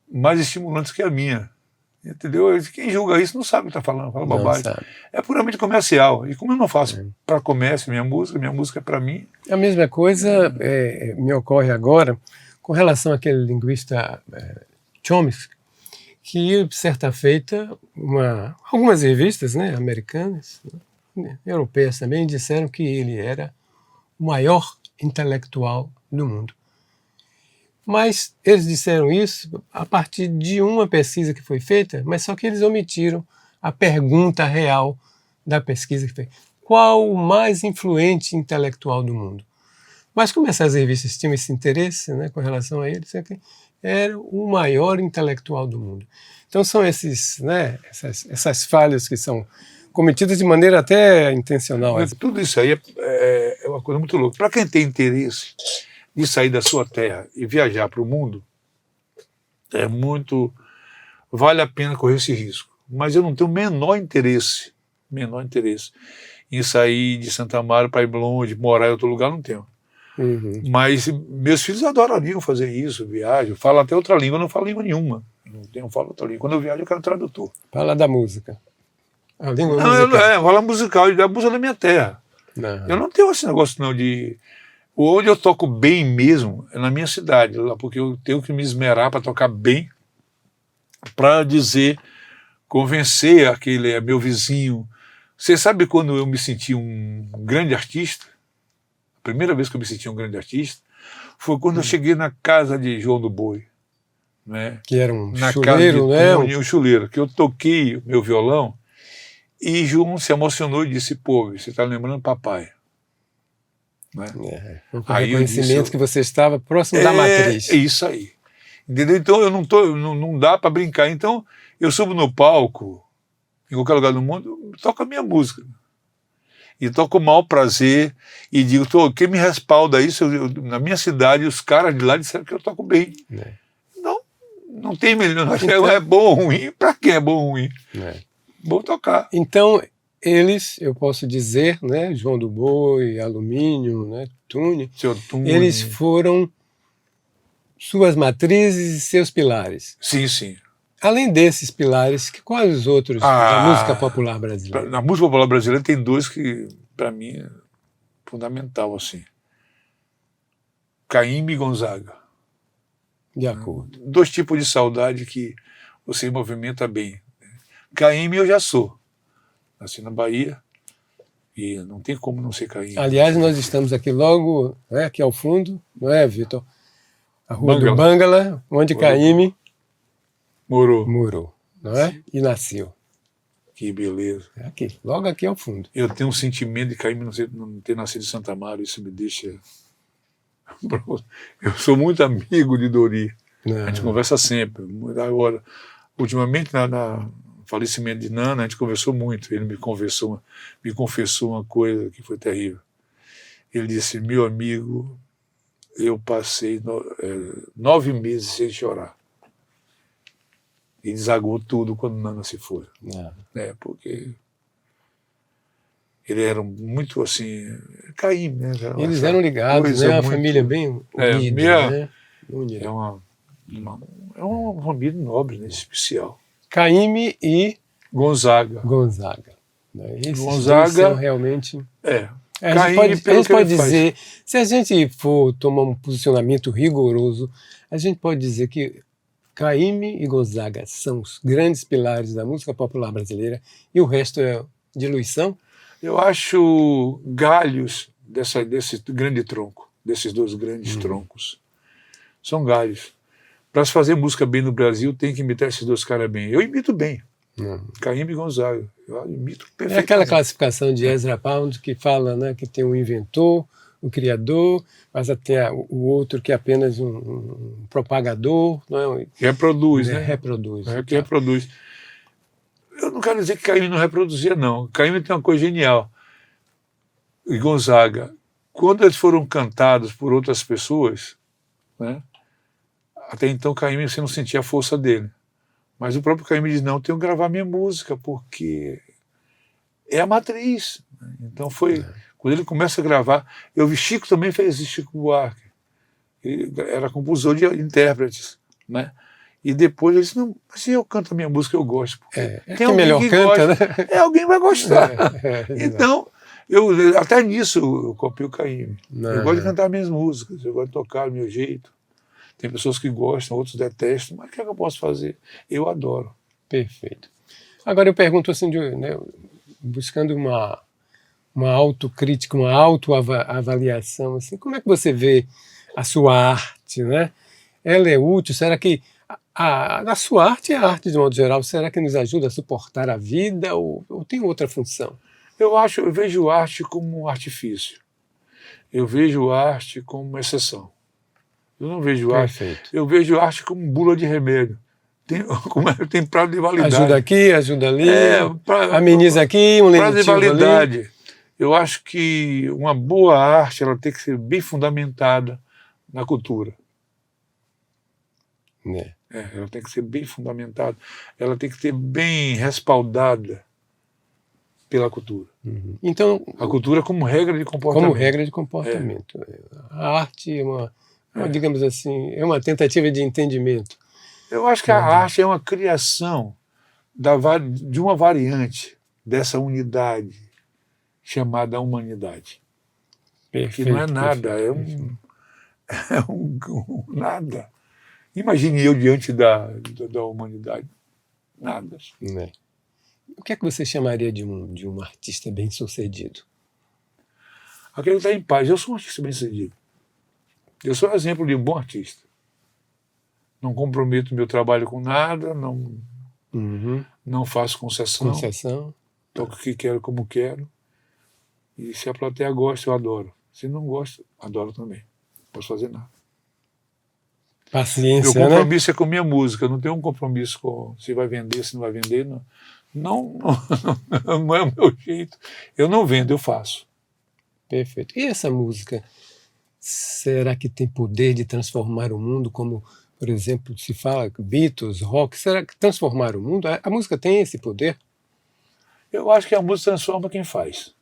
mais estimulantes que a minha. Entendeu? Quem julga isso não sabe o que está falando, fala bobagem. É puramente comercial. E como eu não faço para comércio minha música é para mim. A mesma coisa me ocorre agora com relação àquele linguista Chomsky, que, certa feita, algumas revistas americanas, europeias também, disseram que ele era o maior intelectual do mundo. Mas eles disseram isso a partir de uma pesquisa que foi feita, mas só que eles omitiram a pergunta real da pesquisa que foi: qual o mais influente intelectual do mundo? Mas como essas revistas tinham esse interesse com relação a ele, disseram que era o maior intelectual do mundo. Então são essas falhas que são cometidas de maneira até intencional. Mas tudo isso aí é uma coisa muito louca. Para quem tem interesse de sair da sua terra e viajar para o mundo, vale a pena correr esse risco. Mas eu não tenho o menor interesse em sair de Santa Amaro para ir longe, morar em outro lugar, não tenho. Uhum. Mas meus filhos adorariam fazer isso, viagem. Falam até outra língua, eu não falo língua nenhuma. Não falo outra língua. Quando eu viajo, eu quero tradutor. Fala da música. A língua Não, musical. fala musical, a música da minha terra. Não. Eu não tenho esse negócio não de... Onde eu toco bem mesmo é na minha cidade, lá, porque eu tenho que me esmerar para tocar bem, para dizer, convencer aquele meu vizinho. Você sabe quando eu me senti um grande artista? A primeira vez que eu me senti um grande artista foi quando eu cheguei na casa de João do Boi, né? Que era um na chuleiro, casa de né? um chuleiro, que eu toquei meu violão e João se emocionou e disse, pô, você está lembrando papai. Né? Um Aí reconhecimento que você estava próximo da matriz. É isso aí. Entendeu? Então eu não dá para brincar. Então eu subo no palco, em qualquer lugar do mundo, toco a minha música. E toco com o maior prazer e digo, quem me respalda isso? Na minha cidade, os caras de lá disseram que eu toco bem. Não tem melhor. Então, é bom ou ruim? Para quem é bom ou ruim? Vou tocar. Então, eles, eu posso dizer, né, João do Boi, Alumínio, né, Tune, eles foram suas matrizes e seus pilares. Sim, sim. Além desses pilares, quais os outros da música popular brasileira? Na música popular brasileira tem dois que, para mim, é fundamental, assim. Caymmi e Gonzaga. De acordo. Dois tipos de saudade que você movimenta bem. Caymmi eu já sou. Nasci na Bahia e não tem como não ser Caymmi. Aliás, nós estamos aqui logo, né, aqui ao fundo, não é, Vitor? A rua Bangala. do Bangala, onde Caymmi morou, não é? E nasceu. Que beleza. Aqui, logo aqui ao fundo. Eu tenho um sentimento de Caymmi não ter nascido em Santa Amaro, isso me deixa... Eu sou muito amigo de Dori. A gente conversa sempre. Agora, ultimamente, no falecimento de Nana, a gente conversou muito. Ele me confessou uma coisa que foi terrível. Ele disse, meu amigo, eu passei 9 meses sem chorar. E desagou tudo quando Nana se foi. Porque ele era muito assim, Caymmi, né? Eles eram ligados, né? Uma família bem unida, né? É uma família nobre, né? Especial. Caymmi e Gonzaga. Esses Gonzaga dois são realmente... A Caymmi, gente pode dizer, se a gente for tomar um posicionamento rigoroso, a gente pode dizer que Caymmi e Gonzaga são os grandes pilares da música popular brasileira e o resto é diluição? Eu acho galhos desse grande tronco, desses dois grandes troncos. São galhos. Para se fazer música bem no Brasil, tem que imitar esses dois caras bem. Eu imito bem. Caymmi e Gonzaga. Eu imito perfeitamente. É aquela classificação de Ezra Pound que fala, né, que tem um inventor, um criador, mas até o outro que é apenas um propagador. Não é? Reproduz, né? Reproduz. Que reproduz. Eu não quero dizer que Caymmi não reproduzia, não. Caymmi tem uma coisa genial. E Gonzaga, quando eles foram cantados por outras pessoas, né, até então Caymmi você não sentia a força dele. Mas o próprio Caymmi diz, não, eu tenho que gravar minha música, porque é a matriz. Então foi, quando ele começa a gravar, eu vi Chico também fez isso, Chico Buarque. Ele era compositor de intérpretes, né? E depois ele disse, não, se eu canto a minha música, eu gosto. Tem alguém melhor que canta, gosta, né? Alguém vai gostar. Então, até nisso eu copiei o Caymmi. Eu gosto de cantar minhas músicas, eu gosto de tocar do meu jeito. Tem pessoas que gostam, outros detestam, mas o que é que eu posso fazer? Eu adoro. Perfeito. Agora eu pergunto assim, né, buscando uma autocrítica, uma autoavaliação, assim, como é que você vê a sua arte, né? Ela é útil? Será que a sua arte é a arte de modo geral? Será que nos ajuda a suportar a vida ou tem outra função? Eu vejo arte como um artifício. Eu vejo arte como uma exceção. Eu não vejo arte. Eu vejo arte como bula de remédio. tem prazo de validade. Ajuda aqui, ajuda ali, ameniza aqui, um prazo de validade. Ali. Eu acho que uma boa arte ela tem que ser bem fundamentada na cultura. Ela tem que ser bem fundamentada, ela tem que ser bem respaldada pela cultura. Uhum. Então, a cultura como regra de comportamento. Como regra de comportamento. A arte é digamos assim, é uma tentativa de entendimento. Eu acho que a arte é uma criação de uma variante dessa unidade chamada humanidade. Perfeito, que não é nada, é um nada. Imagine eu diante da humanidade. Nada. O que é que você chamaria de um artista bem-sucedido? Aquele que está em paz. Eu sou um artista bem-sucedido. Eu sou exemplo de um bom artista. Não comprometo meu trabalho com nada, não faço concessão. Toco o que quero, como quero. E se a plateia gosta, eu adoro. Se não gosta, adoro também. Não posso fazer nada. Paciência, meu compromisso é com minha música. Eu não tenho um compromisso com se vai vender, se não vai vender. Não é o meu jeito. Eu não vendo, eu faço. Perfeito. E essa música, será que tem poder de transformar o mundo, como, por exemplo, se fala Beatles, rock, será que transformar o mundo? A música tem esse poder? Eu acho que a música transforma quem faz,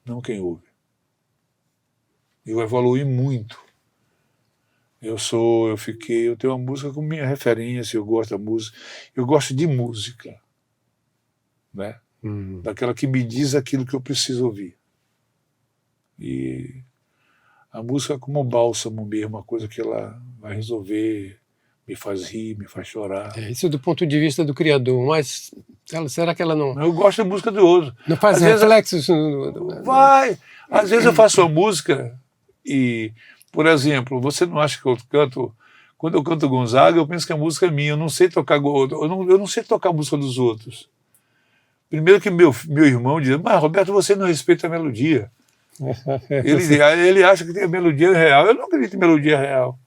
não quem ouve. Eu evoluí muito. Eu tenho uma música como minha referência, eu gosto da música. Eu gosto de música, né? Daquela que me diz aquilo que eu preciso ouvir. E a música é como um bálsamo mesmo, uma coisa que ela vai resolver, me faz rir, me faz chorar. Isso do ponto de vista do criador, mas será que ela não... Eu gosto da música do outro. Não faz reflexos? Vai! Às vezes eu faço uma música e, por exemplo, você não acha que eu canto... Quando eu canto Gonzaga, eu penso que a música é minha, eu não sei tocar a música dos outros. Primeiro que meu irmão diz, mas Roberto, você não respeita a melodia. Ele acha que tem a melodia real. Eu não acredito em melodia real.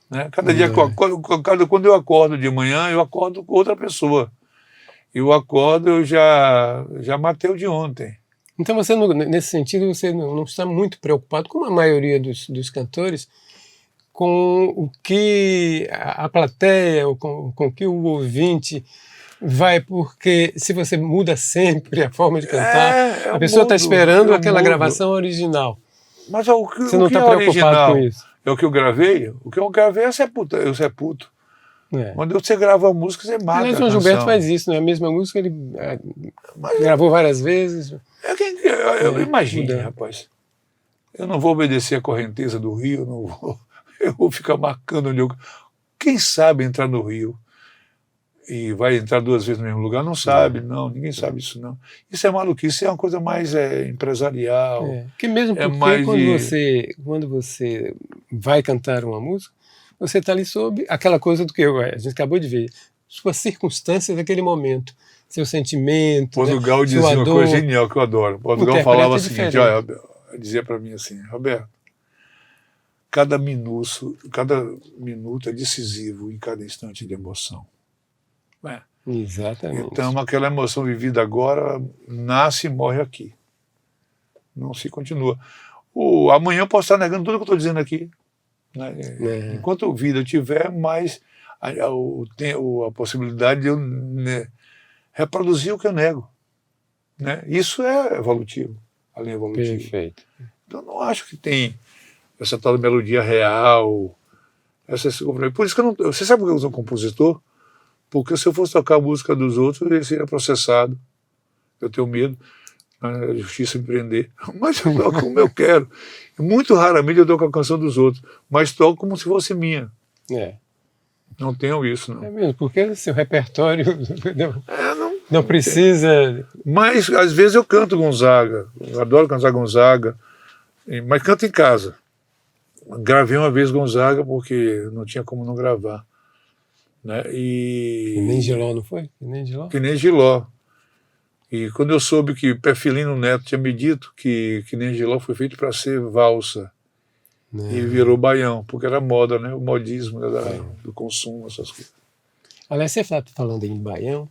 Né? Cada dia, quando eu acordo de manhã, eu acordo com outra pessoa. Eu acordo, eu já matei o de ontem. Então você, nesse sentido, você não está muito preocupado, como a maioria dos cantores, com o que a plateia, ou com o que o ouvinte vai, porque se você muda sempre a forma de cantar, a pessoa está esperando aquela gravação original. Mas você não está preocupado com isso? É o que eu gravei? O que eu gravei é eu sepulto. Quando você grava a música, você mata. Aliás, o João Gilberto faz isso, né? A mesma música ele gravou várias vezes. Eu imagine, rapaz. Eu não vou obedecer a correnteza do Rio, eu vou ficar marcando onde eu... Quem sabe entrar no Rio e vai entrar 2 vezes no mesmo lugar? Não sabe, não. Ninguém sabe isso, não. Isso é maluquice, isso é uma coisa mais empresarial. Que mesmo porque quando você vai cantar uma música, você está ali sob aquela coisa do que a gente acabou de ver, suas circunstâncias daquele momento, seu sentimento. Portugal dizia uma coisa genial que eu adoro. Portugal falava o seguinte, dizia para mim assim, Roberto, cada minuto é decisivo em cada instante de emoção. Exatamente. Então, aquela emoção vivida agora nasce e morre aqui. Não se continua. Amanhã eu posso estar negando tudo que eu estou dizendo aqui. Né? Enquanto vida eu tiver, mais a possibilidade de eu reproduzir o que eu nego. Né? Isso é evolutivo, a linha evolutiva. Perfeito. Então, eu não acho que tem essa tal de melodia real. Por isso que eu não... Você sabe por que eu sou compositor? Porque se eu fosse tocar a música dos outros, ele seria processado. Eu tenho medo, a justiça me prender. Mas eu toco como eu quero. Muito raramente eu toco a canção dos outros, mas toco como se fosse minha. Não tenho isso, não. É mesmo, porque seu repertório não precisa... Mas, às vezes, eu canto Gonzaga. Eu adoro cantar Gonzaga, mas canto em casa. Gravei uma vez Gonzaga porque não tinha como não gravar. Né? Que nem Giló, não foi? Que nem Giló. E quando eu soube que Perfilino Neto tinha me dito que nem Giló foi feito para ser valsa, e virou baião, porque era moda, né? O modismo do consumo, essas coisas. Aliás, você está falando em Baião,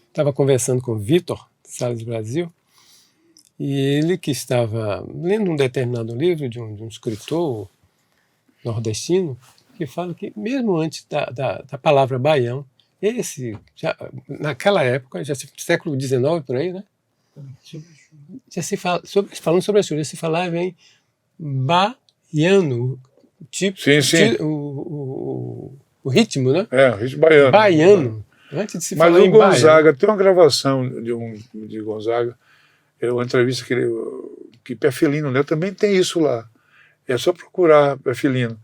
estava conversando com o Vitor Salles Brasil, e ele que estava lendo um determinado livro de um escritor nordestino, que fala que mesmo antes da palavra baião, naquela época, século XIX por aí, né? Já se fala, falando sobre a Xuxa, se falava em baiano, tipo, Sim. o ritmo, né? O ritmo baiano. Baiano. Antes de se falar em Mas o Gonzaga, baiano. tem uma gravação de Gonzaga, uma entrevista que Pé Felino, né? Também tem isso lá. É só procurar Pé Felino.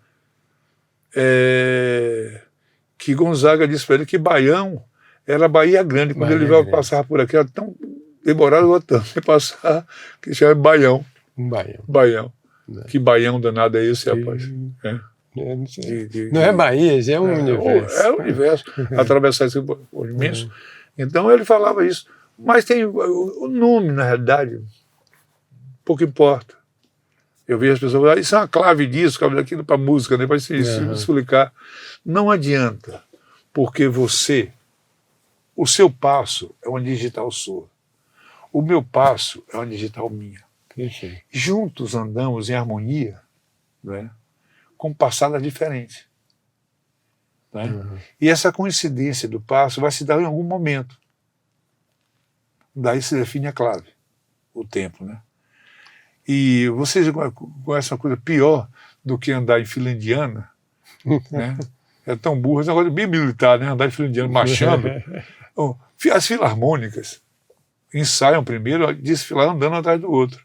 Que Gonzaga disse para ele que Baião era Bahia Grande. Quando ele passava por aqui, era tão demorado tanto para passar, que chama Baião. Baião. Que Baião danado é esse, rapaz? Não é Bahia, já é um universo. É o universo. Atravessar esse imenso. Então ele falava isso. Mas tem o nome, na realidade, pouco importa. Eu vejo as pessoas falar, isso é uma clave disso, clave daquilo para música, né? Para se explicar. Não adianta, porque o seu passo é uma digital sua. O meu passo é uma digital minha. Juntos andamos em harmonia, né? Com passadas diferentes. Né? E essa coincidência do passo vai se dar em algum momento. Daí se define a clave, o tempo, né? E vocês conhecem uma coisa pior do que andar em fila indiana, né? É tão burro, esse negócio bem militar, né? Andar em fila indiana marchando. As filarmônicas ensaiam primeiro desfilar andando atrás do outro,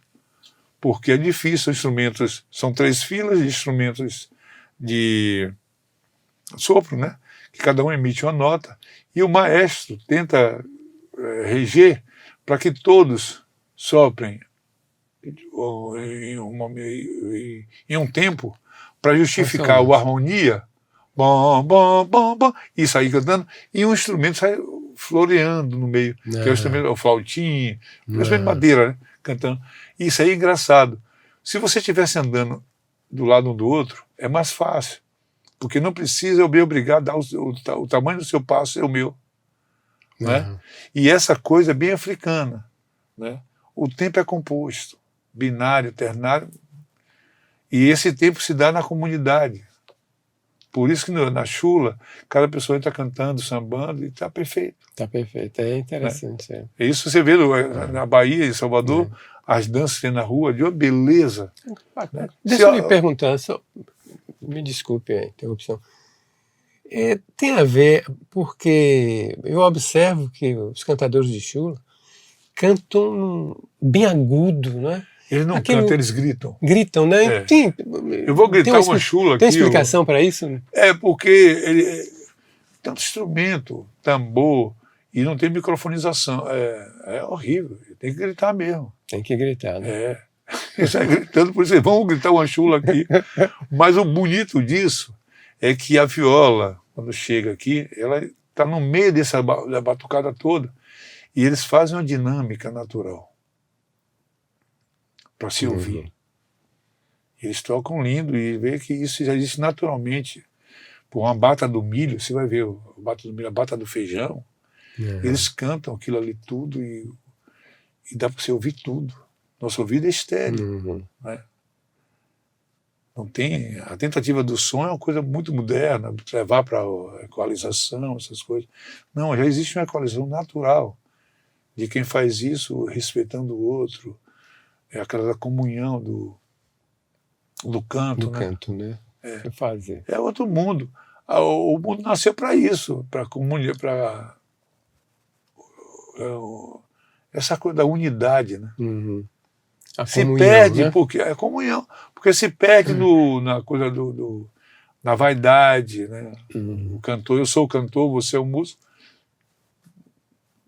porque é difícil. Instrumentos, são 3 filas de instrumentos de sopro, né? Que cada um emite uma nota, e o maestro tenta reger para que todos soprem em um tempo para justificar a harmonia, bom, bom, bom, bom, e sair cantando, e um instrumento sai floreando no meio, que é o instrumento, o flautim, o instrumento de madeira, né? Cantando. Isso aí é engraçado. Se você estivesse andando do lado um do outro, é mais fácil, porque não precisa eu me obrigar a dar o tamanho do seu passo é o meu. Né? E essa coisa é bem africana. Né? O tempo é composto, binário, ternário, e esse tempo se dá na comunidade. Por isso que na chula, cada pessoa entra cantando, sambando, e está perfeito. Está perfeito, é interessante. Né? Isso você vê na Bahia, em Salvador, as danças que tem na rua, de uma beleza. Né? Deixa eu lhe perguntar, me desculpe a interrupção. Tem a ver, porque eu observo que os cantadores de chula cantam bem agudo, né? Eles não cantam, eles gritam. Gritam, né? Eu vou gritar uma chula aqui. Tem explicação para isso? É porque tanto instrumento, tambor, e não tem microfonização. É horrível. Tem que gritar mesmo. Tem que gritar, né? Eles estão gritando, por isso vamos gritar uma chula aqui. Mas o bonito disso é que a viola, quando chega aqui, ela está no meio da batucada toda, e eles fazem uma dinâmica natural para se ouvir. Eles tocam lindo e vê que isso já existe naturalmente. Por uma bata do milho, você vai ver a bata do milho, a bata do feijão, eles cantam aquilo ali tudo e dá para você ouvir tudo. Nosso ouvido é estéril. Né? Não tem, a tentativa do som é uma coisa muito moderna, levar para a equalização, essas coisas. Não, já existe uma equalização natural de quem faz isso respeitando o outro, é aquela comunhão do canto. Do canto, né? Fazer. É outro mundo. O mundo nasceu para isso, para comunhão, para essa coisa da unidade, né? Se comunhão, perde, né? porque é comunhão, porque se perde na coisa na vaidade, né? O cantor, eu sou o cantor, você é o músico.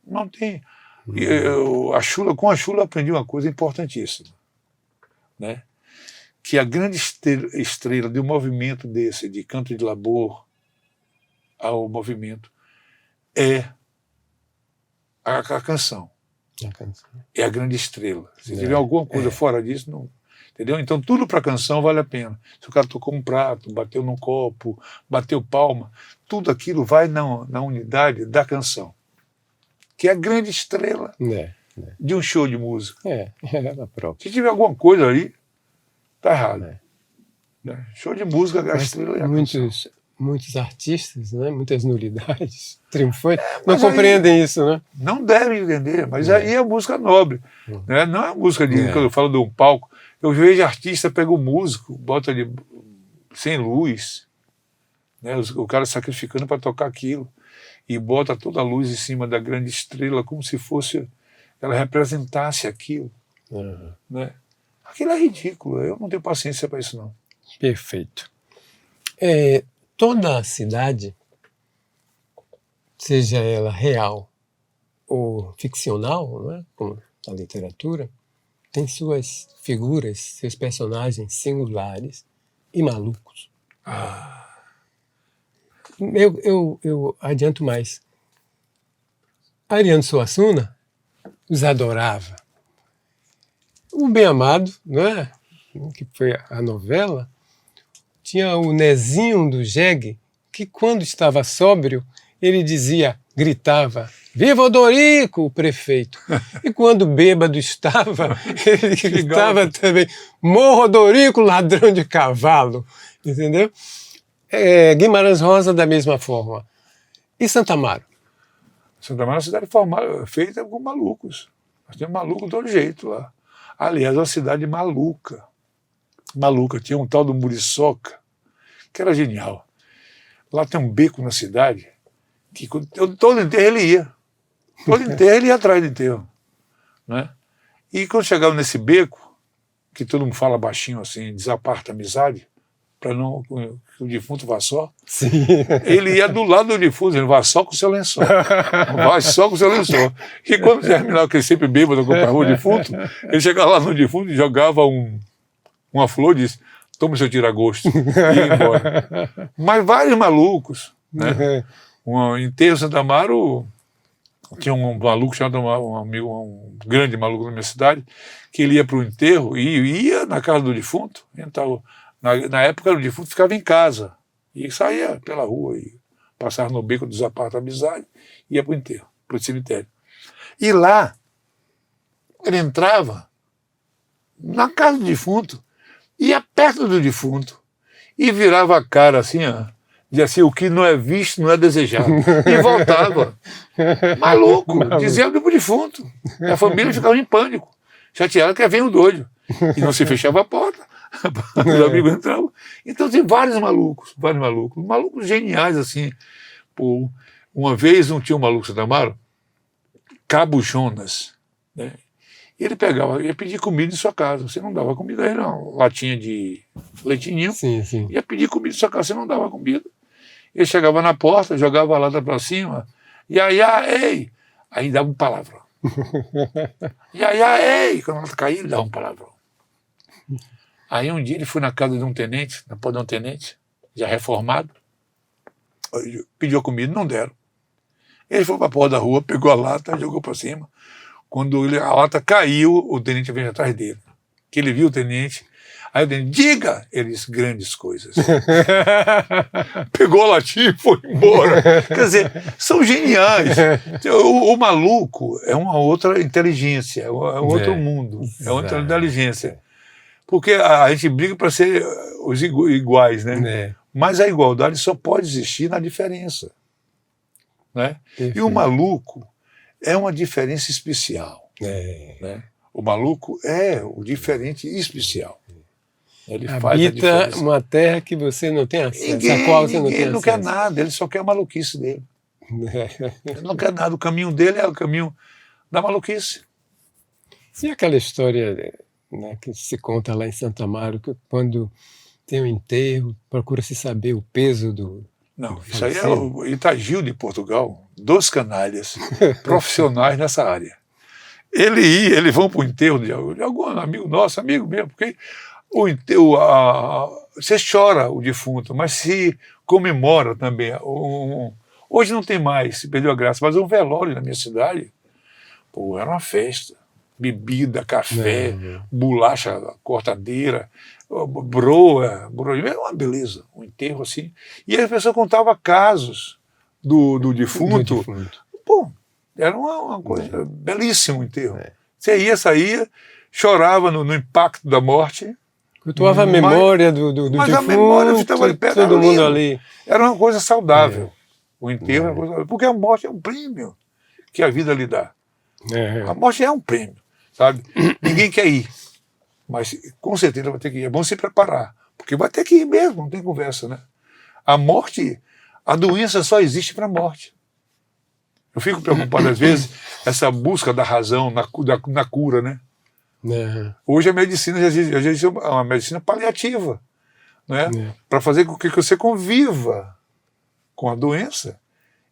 Não tem. Com a chula eu aprendi uma coisa importantíssima, né? Que a grande estrela de um movimento desse, de canto de labor ao movimento, é a canção. É a grande estrela. Se tiver alguma coisa fora disso, não. Entendeu? Então tudo para a canção vale a pena. Se o cara tocou um prato, bateu num copo, bateu palma, tudo aquilo vai na unidade da canção, que é a grande estrela de um show de música. Ela própria. Se tiver alguma coisa ali, tá errado. Né? Show de música, a estrela é a canção. Muitos artistas, né? Muitas nulidades triunfantes, não compreendem isso, né? Não devem entender, mas aí é música nobre. Né? Não é música de quando eu falo de um palco. Eu vejo artista pega o músico, bota ele sem luz, né? O cara sacrificando para tocar aquilo, e bota toda a luz em cima da grande estrela, como se fosse ela representasse aquilo. Né? Aquilo é ridículo, eu não tenho paciência para isso, não. Perfeito. Toda a cidade, seja ela real ou ficcional, né, como a literatura, tem suas figuras, seus personagens singulares e malucos. Eu adianto mais. Ariano Suassuna os adorava. O Bem Amado, né, que foi a novela, tinha o Nezinho do Jegue, que quando estava sóbrio, ele gritava, viva Odorico, o prefeito. E quando bêbado estava, ele gritava também, morra Odorico, ladrão de cavalo. Entendeu? Guimarães Rosa da mesma forma. E Santa Amaro? Santa Amaro é uma cidade feita com malucos. Nós temos maluco de todo jeito lá. Aliás, é uma cidade maluca. Tinha um tal do Muriçoca, que era genial. Lá tem um beco na cidade, que todo enterro ele ia. Todo enterro ele ia atrás do enterro. Né? E quando chegava nesse beco, que todo mundo fala baixinho assim, desaparta a amizade, para não que o defunto vá só. Sim. Ele ia do lado do defunto, ele vai só com o seu lençol. Vai só com o seu lençol. E quando terminava, que ele sempre bêbado acompanhava o defunto, ele chegava lá no defunto e jogava uma flor e disse, toma o seu tira-gosto, e ia embora. Mas vários malucos. Né? Um enterro Santa Amaro, tinha um maluco chamado um grande maluco na minha cidade, que ele ia para o enterro e ia na casa do defunto. Então, na época, o defunto ficava em casa e saía pela rua e passava no beco dos aparta amizade e ia para o enterro, para o cemitério. E lá, ele entrava na casa do defunto, ia perto do defunto e virava a cara assim, ó, dizia assim, o que não é visto não é desejado. E voltava. Maluco, dizia pro defunto. A família ficava em pânico, chateada que vem o doido. E não se fechava a porta. Os amigos entravam. Então tem vários malucos. Malucos geniais, assim. Pô, uma vez tinha um maluco Santa Amaro, Cabo Jonas, né? Ele ia pedir comida em sua casa. Você não dava comida a ele, uma latinha de leitinho. Sim. Ia pedir comida em sua casa, você não dava comida. Ele chegava na porta, jogava a lata para cima, ei! Aí dava um palavrão. Ei! Quando ela caía, ele dava um palavrão. Aí um dia ele foi na casa de um tenente, na porta de um tenente, já reformado, pediu comida, não deram. Ele foi para a porta da rua, pegou a lata, jogou para cima. Quando a lata caiu, o tenente veio atrás dele. Que ele viu o tenente. Aí o tenente, diga! Ele disse, grandes coisas. Pegou a latinha e foi embora. Quer dizer, são geniais. O maluco é uma outra inteligência, é um outro mundo, é outra inteligência. Porque a gente briga para ser os iguais, né? Mas a igualdade só pode existir na diferença. Né? E o maluco é uma diferença especial. Né? O maluco é o diferente especial. Ele habita uma terra que você não tem acesso, a qual você não tem acesso. Ele não quer nada, ele só quer a maluquice dele. Ele não quer nada, o caminho dele é o caminho da maluquice. E aquela história, né, que se conta lá em Santa Amaro, que quando tem um enterro, procura-se saber o peso do... Não, isso aí é o Itagil de Portugal, 2 canalhas profissionais nessa área. Eles vão para o enterro de algum amigo nosso, amigo mesmo, porque o enterro, você chora o defunto, mas se comemora também. Hoje não tem mais, se perdeu a graça, mas um velório na minha cidade, pô, era uma festa. bebida, café, bolacha, cortadeira, broa, é uma beleza, um enterro assim. E aí a pessoa contava casos do defunto. Pô, era uma coisa belíssima o enterro. Você saía, chorava no impacto da morte. Cultuava a memória do mas defunto, a memória estava ali perto, todo mundo ali. Era uma coisa saudável. O enterro era uma coisa saudável, porque a morte é um prêmio que a vida lhe dá. A morte é um prêmio, sabe? Ninguém quer ir, mas com certeza vai ter que ir. É bom se preparar, porque vai ter que ir mesmo, não tem conversa, né? A morte, a doença só existe para a morte. Eu fico preocupado às vezes, essa busca da razão na cura, né? Hoje a medicina já existe uma medicina paliativa, né? Para fazer com que você conviva com a doença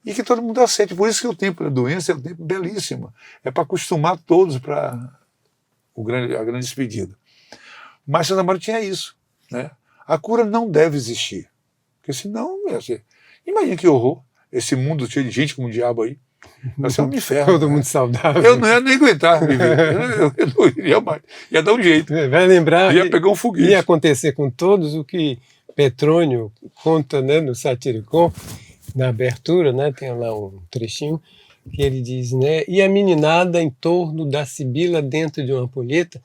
e que todo mundo aceite. Por isso que o tempo da doença é um tempo belíssimo. É para acostumar todos para a grande despedida. Mas Santa Maria tinha isso, né? A cura não deve existir. Porque senão, imagina que horror, esse mundo cheio de gente como o diabo aí. Vai ser um inferno. Todo mundo saudável. Eu não ia nem aguentar viver. Eu não iria mais. Ia dar um jeito. Vai lembrar. Ia pegar um foguete. Ia acontecer com todos o que Petrônio conta, né, no Satiricon, na abertura, né, tem lá um trechinho, que ele diz, né, e a meninada em torno da Sibila dentro de uma ampulheta,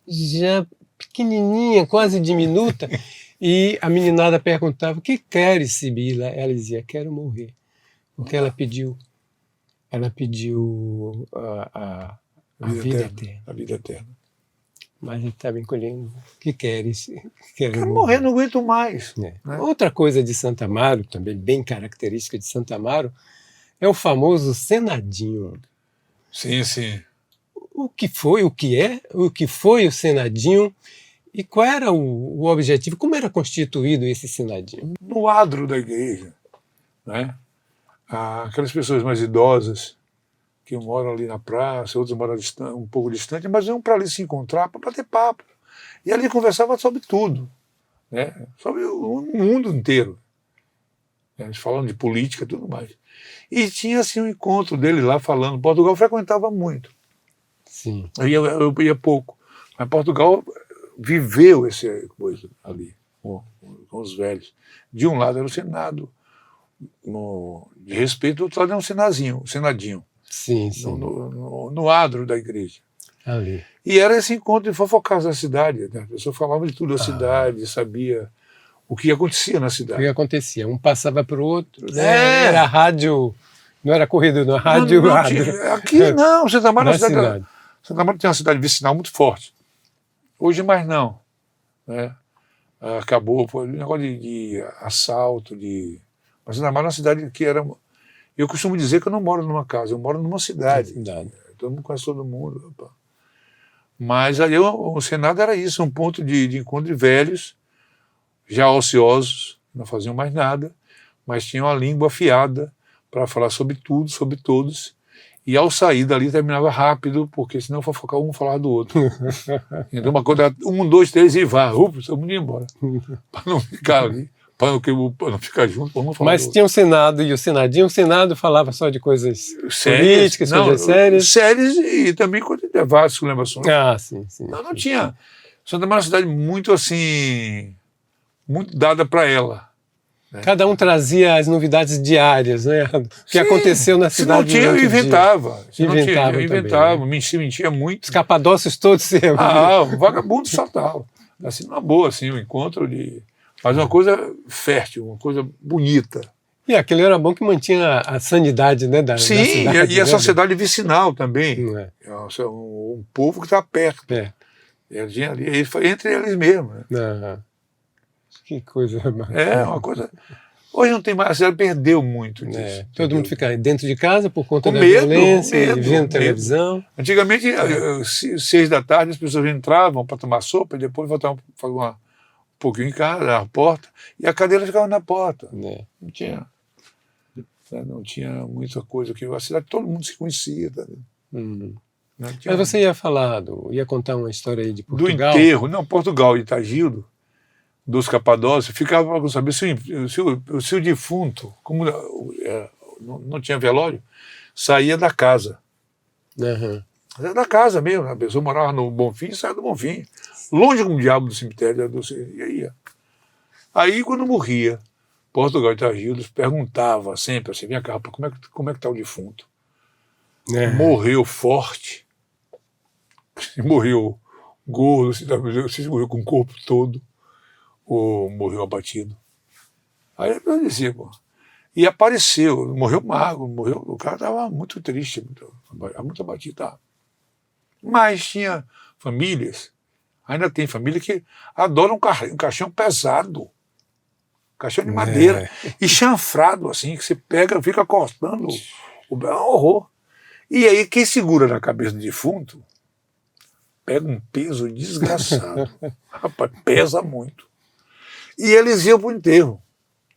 já pequenininha, quase diminuta, e a meninada perguntava, o que queres, Sibila? Ela dizia, quero morrer, porque ela pediu a vida eterna. A vida eterna. Mas ele estava encolhendo. O que queres? Quero morrer, não aguento mais. Né? Outra coisa de Santa Amaro, também bem característica de Santa Amaro, é o famoso senadinho. Sim, sim. O que foi o senadinho e qual era o objetivo? Como era constituído esse senadinho? No adro da igreja, né? Aquelas pessoas mais idosas que moram ali na praça, outros moram um pouco distante, mas iam para ali se encontrar para bater papo. E ali conversava sobre tudo, né? Sobre o mundo inteiro. Eles falando de política e tudo mais. E tinha assim um encontro dele lá falando. Portugal frequentava muito. Sim. Eu ia pouco. Mas Portugal viveu essa coisa ali, com os velhos. De um lado era o Senado, de respeito, do outro lado era um senadinho. Sim, sim. No adro da igreja. Ali. E era esse encontro de fofocas da cidade. Né? A pessoa falava de tudo da cidade, sabia o que acontecia na cidade. O que acontecia? Um passava para o outro. Era rádio, não era corrido, não, rádio. Aqui não, Santa Amaro Santa Amaro tem uma cidade vicinal muito forte. Hoje mais não. Né? Acabou, foi um negócio de assalto, mas Santa Amaro é uma cidade que era... Eu costumo dizer que eu não moro numa casa, eu moro numa cidade. Todo mundo conhece todo mundo. Opa. Mas ali o Senado era isso, um ponto de encontro de velhos, já ociosos, não faziam mais nada, mas tinham a língua afiada para falar sobre tudo, sobre todos. E ao sair dali terminava rápido, porque senão fofocar um falar do outro. Então uma coisa, 1, 2, 3 e vá, todo mundo ia embora. Para não ficar ali. Para não ficar junto, para não falar. Mas tinha o Senado e o Senadinho. O Senado falava só de coisas políticas, coisas sérias. Sérias e também coisas de várias celebrações. Sim. Não tinha. Santa Maria é uma cidade muito assim, muito dada para ela. Né? Cada um trazia as novidades diárias, né? O que aconteceu na cidade. Se não tinha, eu inventava. Inventava, mentia muito. Os capadócios todos se o vagabundo saltava. Assim, uma boa, assim, um encontro de... Mas uma coisa fértil, uma coisa bonita. E aquilo era bom que mantinha a sanidade, né, da cidade. E a sociedade vicinal também. É um povo que está perto. Entre eles mesmos. Né? Que coisa bacana. É uma coisa... Hoje não tem mais, a cidade perdeu muito disso. Todo mundo fica dentro de casa por conta da violência, vendo televisão. Antigamente, 6 da tarde, as pessoas entravam para tomar sopa e depois voltavam para fazer um pouquinho em casa, na porta, e a cadeira ficava na porta. Não tinha muita coisa aqui. A cidade, todo mundo se conhecia. Tá? Mas você ia contar uma história aí de Portugal? Do enterro, não, Portugal e Itagildo, dos Capadócios, ficava para saber se o defunto, como não tinha velório, saía da casa. Era da casa mesmo, a pessoa morava no Bonfim, saia do Bonfim. Longe como o diabo do cemitério. E aí, aí, quando morria, Portugal e Tragildos perguntava sempre assim, vem cá, como é que tá o defunto? Morreu forte, se morreu gordo, se morreu com o corpo todo, ou morreu abatido. Aí eu dizia, pô, e apareceu, morreu magro, o cara estava muito triste, muito abatido. Tá? Mas tinha famílias, ainda tem família que adoram um caixão pesado, caixão de madeira, e chanfrado, assim, que você pega, fica cortando, é um horror. E aí quem segura na cabeça do defunto pega um peso desgraçado. Rapaz, pesa muito. E eles iam para o enterro.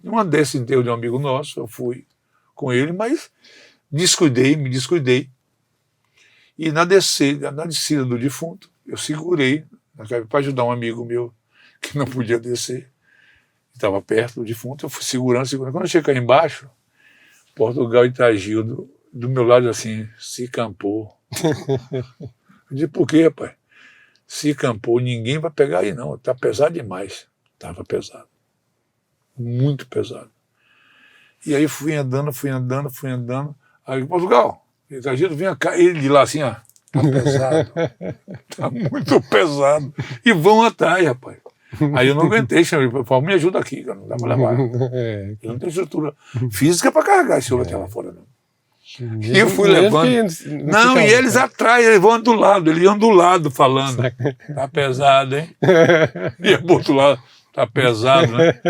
Numa desse enterro de um amigo nosso, eu fui com ele, mas me descuidei. E na descida do defunto, eu segurei para ajudar um amigo meu que não podia descer. Estava perto do defunto, eu fui segurando. Quando eu cheguei embaixo, Portugal e Tragildo, do meu lado assim, se campou. Eu disse, por quê, rapaz? Se campou, ninguém vai pegar aí não, tá pesado demais. Estava pesado. Muito pesado. E aí fui andando. Aí, Portugal, Tragildo, vem cá. Ele de lá assim, ó, tá pesado. Tá muito pesado. E vão atrás, rapaz. Aí eu não aguentei, chamei, me ajuda aqui, cara, não dá pra levar. Eu não tenho estrutura física para carregar esse homem até lá fora, não. E eu fui levando. Não, e eles atrás, eles vão do lado, eles iam do lado falando. Tá pesado, hein? E pro outro lado, tá pesado, né?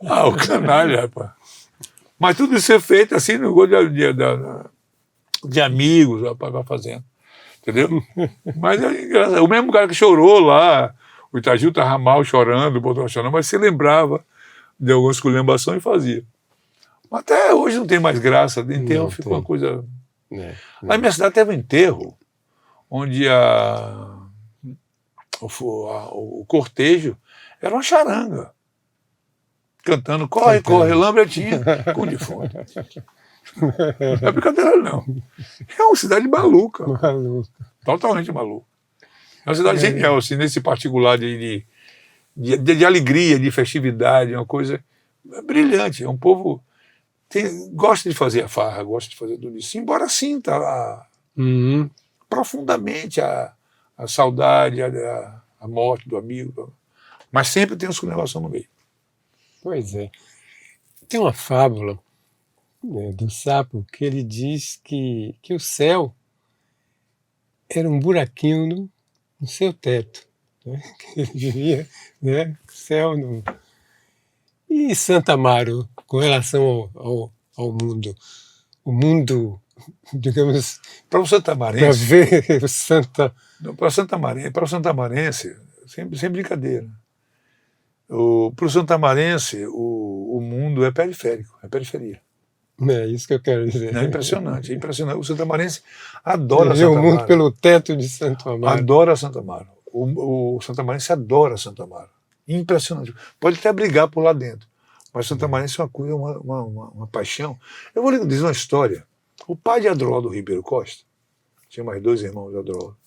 Ah, o canalha, rapaz. Mas tudo isso é feito assim, no gol de amigos, rapaz, vai fazendo. Entendeu? Mas é engraçado. O mesmo cara que chorou lá, o Itagil estava mal chorando, botou chorando, mas se lembrava de algumas esculhambações e fazia. Até hoje não tem mais graça, de enterro ficou uma coisa... Na minha cidade teve um enterro, onde o cortejo era uma charanga, cantando corre, corre, lambretinha, com o defunto. Não é brincadeira não. É uma cidade maluca. Totalmente maluca. É uma cidade genial, assim, nesse particular de alegria, de festividade, uma coisa brilhante. É um povo... gosta de fazer a farra, gosta de fazer tudo isso, embora sinta profundamente a saudade, a morte do amigo, mas sempre tem uma esculhambação no meio. Pois é. Tem uma fábula, né, do sapo que ele diz que o céu era um buraquinho no seu teto, né? Que ele vivia, né? O céu no... E Santa Amaro, com relação ao mundo, o mundo, digamos... Para o santamarense... Para ver o Santa... Para o santamarense, sem brincadeira. Para o santamarense, o mundo é periférico, é periferia. É isso que eu quero dizer. É impressionante, é impressionante. O santamarense adora Santa Amaro. O mundo pelo teto de Santo Amaro. Adora Santa Amaro. O santamarense adora Santa Amaro. Impressionante. Pode até brigar por lá dentro, mas Santa Marense é uma coisa, uma paixão. Eu vou lhe dizer uma história. O pai de Adroaldo Ribeiro Costa, tinha mais dois irmãos de Adroaldo,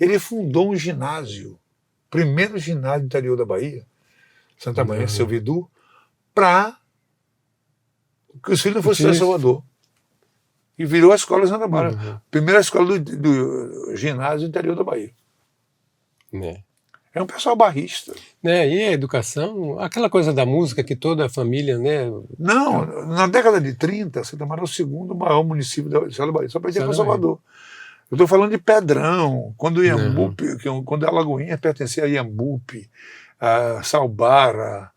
ele fundou um ginásio, primeiro ginásio do interior da Bahia, Santa Marense, Seu Vidu, para que os filhos não fossem para Salvador. E virou a escola Santa Amaro, primeira escola do ginásio do interior da Bahia. É um pessoal barrista. Né? E a educação, aquela coisa da música que toda a família, né? Não, na década de 30, Santa Maria é o segundo maior município da Bahia, só para ir para Salvador. Eu estou falando de Pedrão, quando a Lagoinha pertencia a Iambupe, a Salbara,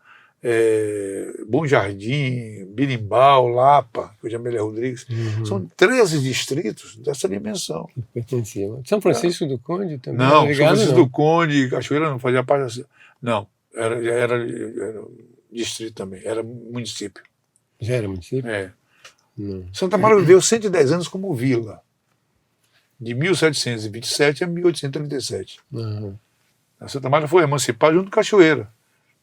Bom Jardim, Birimbau, Lapa, que é Amélia Rodrigues. São 13 distritos dessa dimensão. Pertenciam. São Francisco do Conde também? Não, São Francisco do Conde, Cachoeira não fazia parte. Não, era distrito também, era município. Já era município? É. Santa Maria viveu 110 anos como vila, de 1727 a 1837. A Santa Maria foi emancipada junto com Cachoeira,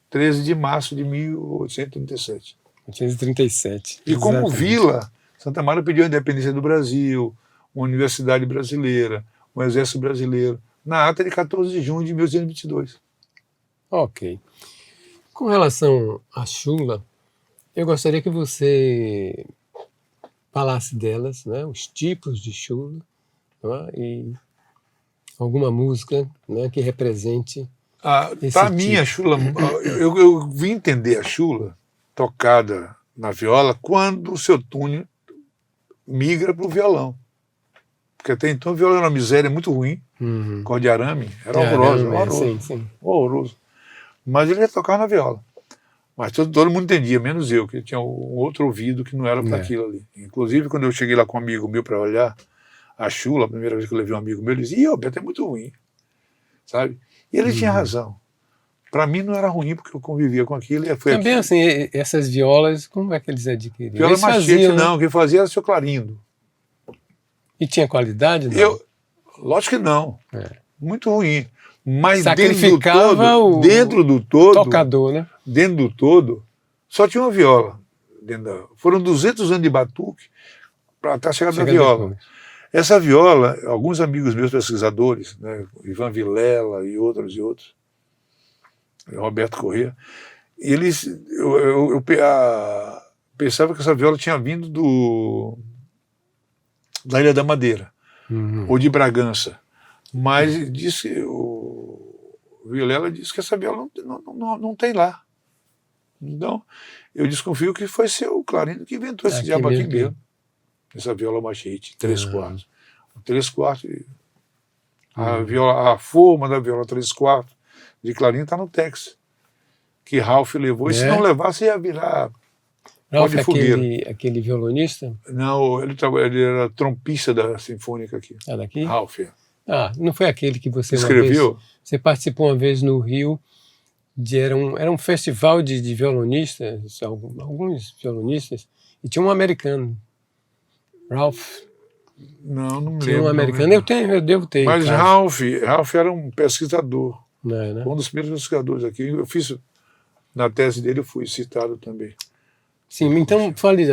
13 de março de 1837. 1837. E como vila, Santa Maria pediu a independência do Brasil, uma universidade brasileira, um exército brasileiro, na ata de 14 de junho de 1822. Ok. Com relação à chula, eu gostaria que você falasse delas, né, os tipos de chula, né, e alguma música, né, que represente esse Para mim, a tipo. chula, eu vim entender a chula tocada na viola quando o seu Túlio migra para o violão. Porque até então o violão era uma miséria muito ruim, cor de arame, era horroroso, horroroso, sim. horroroso. Mas ele ia tocar na viola. Mas todo mundo entendia, menos eu, que tinha um outro ouvido que não era para aquilo ali. Inclusive, quando eu cheguei lá com um amigo meu para olhar a chula, a primeira vez que eu levei um amigo meu, ele dizia: "Ih, Alberto, é muito ruim", sabe? E ele tinha razão. Para mim não era ruim, porque eu convivia com aquilo. E foi Também assim, essas violas, como é que eles adquiriam? viola Eles machete, faziam, né? não, quem fazia era o seu Clarindo. E tinha qualidade, não? Lógico que não. Muito ruim. Mas sacrificava dentro do o todo, tocador, né? dentro do todo, só tinha uma viola. Foram 200 anos de batuque para até a chegada da viola. Depois. Essa viola, alguns amigos meus pesquisadores, né, Ivan Vilela e outros, Roberto Corrêa, eles, eu pensava que essa viola tinha vindo da Ilha da Madeira, ou de Bragança. Mas disse, o Vilela disse que essa viola não tem lá. Então, eu desconfio que foi seu Clarindo que inventou esse diabo aqui mesmo. Essa viola machete, 3/4. 3/4. A forma da viola 3/4 de Clarindo está no Texas, que Ralph levou. E se não levasse, ia virar Ralph é aquele violonista? Não, ele era trompista da Sinfônica aqui. Ah, daqui? Ralph. Não foi aquele que você escreveu? Você participou uma vez no Rio, era um festival de violonistas, alguns violonistas, e tinha um americano, Ralph. Não me lembro. Tinha um americano, eu devo ter. Mas Ralph era um pesquisador. Né? Um dos primeiros pesquisadores aqui. Eu fiz, na tese dele, eu fui citado também. Sim, então fale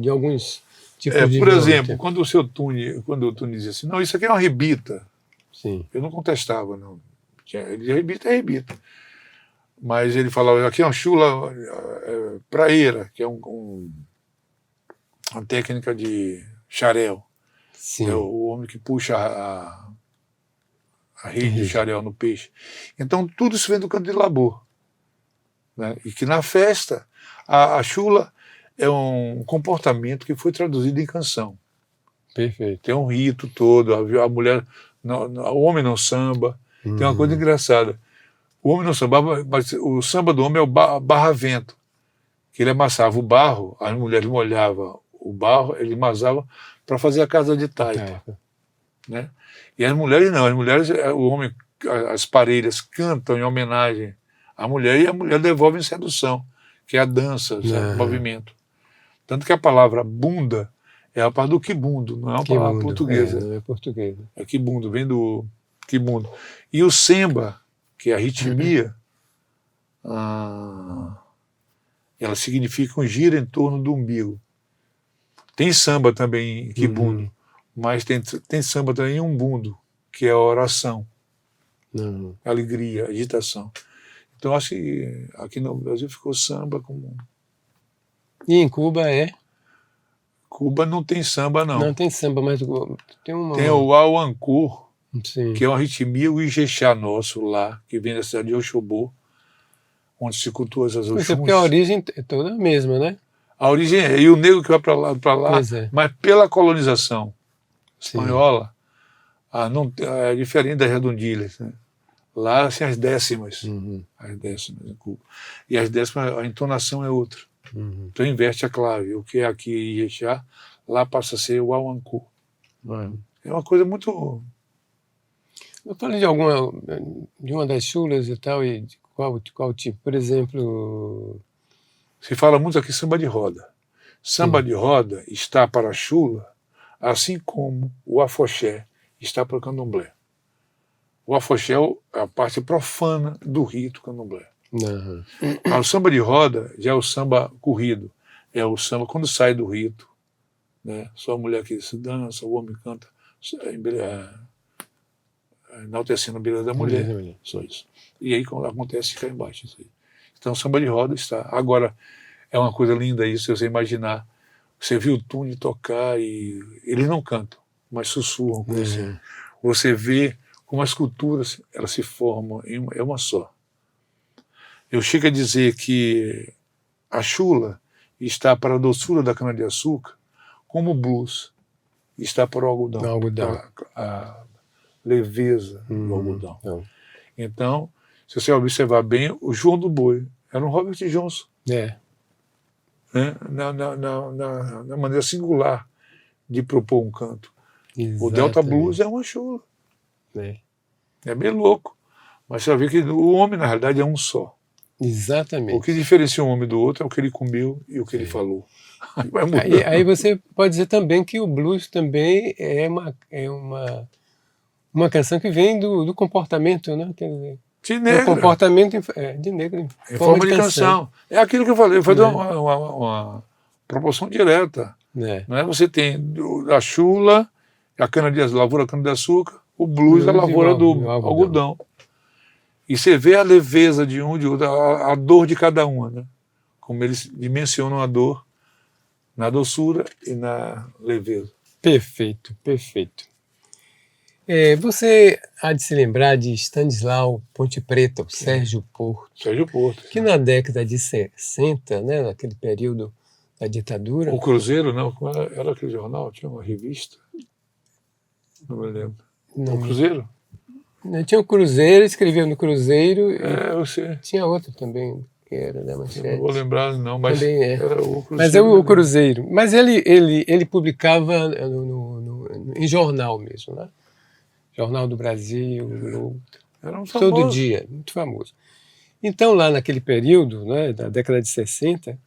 de alguns tipos de por exemplo, quando o Tune dizia assim, não, isso aqui é uma rebita. Sim. Eu não contestava, não. Ele dizia, rebita é rebita. Mas ele falava, aqui é uma chula praeira, que é uma técnica de xarel. Sim. É o homem que puxa a rede de xarel no peixe. Então, tudo isso vem do canto de labor. Né? E que na festa, a chula é um comportamento que foi traduzido em canção. Perfeito. Tem um rito todo, a mulher, o homem não samba. Tem uma coisa engraçada. O homem não sambava, mas o samba do homem é o barra-vento, que ele amassava o barro, as mulheres molhavam o barro, ele amassava para fazer a casa de taipa. Né? E as mulheres não, o homem, as parelhas cantam em homenagem à mulher e a mulher devolve em sedução, que é a dança, o movimento. Tanto que a palavra bunda é a palavra do quibundo, não é uma palavra portuguesa. Não é portuguesa. É quibundo, vem do quibundo. E o semba, que é a ritmia, ela significa um giro em torno do umbigo. Tem samba também em quibundo, mas tem samba também em umbundo, que é a oração, alegria, agitação. Então acho que aqui no Brasil ficou samba como... E em Cuba Cuba não tem samba, não. Não tem samba, mas tem o Auancur, sim, que é uma ritmia, o Ijexá nosso lá, que vem da cidade de Oxobô, onde se cultua as Oxuns. Porque a origem é toda a mesma, né? A origem e o negro que vai para lá, mas pela colonização espanhola, é diferente das redondilhas. Né? Lá, assim, as décimas em Cuba. E as décimas, a entonação é outra. Então inverte a clave. O que é aqui Ijexá, lá passa a ser o Auancur. É uma coisa muito... Eu falei de uma das chulas e tal, e de qual tipo? Por exemplo... Se fala muito aqui samba de roda. Samba de roda está para a chula, assim como o afoxé está para o candomblé. O afoxé é a parte profana do rito candomblé. O samba de roda já é o samba corrido. É o samba quando sai do rito. Né? Só a mulher que se dança, o homem canta enaltecendo a beleza da mulher. Só isso. E aí, quando acontece, cai embaixo. Isso aí. Então, samba de roda está. Agora, é uma coisa linda isso, você imaginar. Você viu o Tune tocar e eles não cantam, mas sussurram com você. Você vê como as culturas elas se formam é uma só. Eu chego a dizer que a chula está para a doçura da cana-de-açúcar, como o blues está para o algodão. A leveza do algodão. Então, se você observar bem, o João do Boi era um Robert Johnson. Né? Na maneira singular de propor um canto. Exatamente. O Delta Blues é uma chula. É meio louco. Mas você vai ver que o homem, na realidade, é um só. Exatamente. O que diferencia um homem do outro é o que ele comeu e o que ele falou. Aí você pode dizer também que o blues também é uma canção que vem do comportamento, né? Quer dizer, de negro. Do comportamento de negro em forma de canção. É aquilo que eu falei, foi uma proporção direta. Não é? Você tem a chula, a lavoura cana-de-açúcar, o blues, a lavoura do algodão. E você vê a leveza de um de outro, a dor de cada uma, né? Como eles dimensionam a dor na doçura e na leveza. Perfeito, perfeito. Você há de se lembrar de Stanislau Ponte Preta, o Sérgio Porto. Sérgio Porto. Que na década de 60, né, naquele período da ditadura... O Cruzeiro, não? Era aquele jornal? Tinha uma revista? Não me lembro. Não. O Cruzeiro? Tinha o Cruzeiro, escrevia no Cruzeiro. Eu sei. Tinha outro também, que era da Manchete. Não vou lembrar, não, mas também era o Cruzeiro. Mas é o Cruzeiro. Mas ele publicava em jornal mesmo, né? Jornal do Brasil, era um todo dia, muito famoso. Então, lá naquele período, né, da década de 60,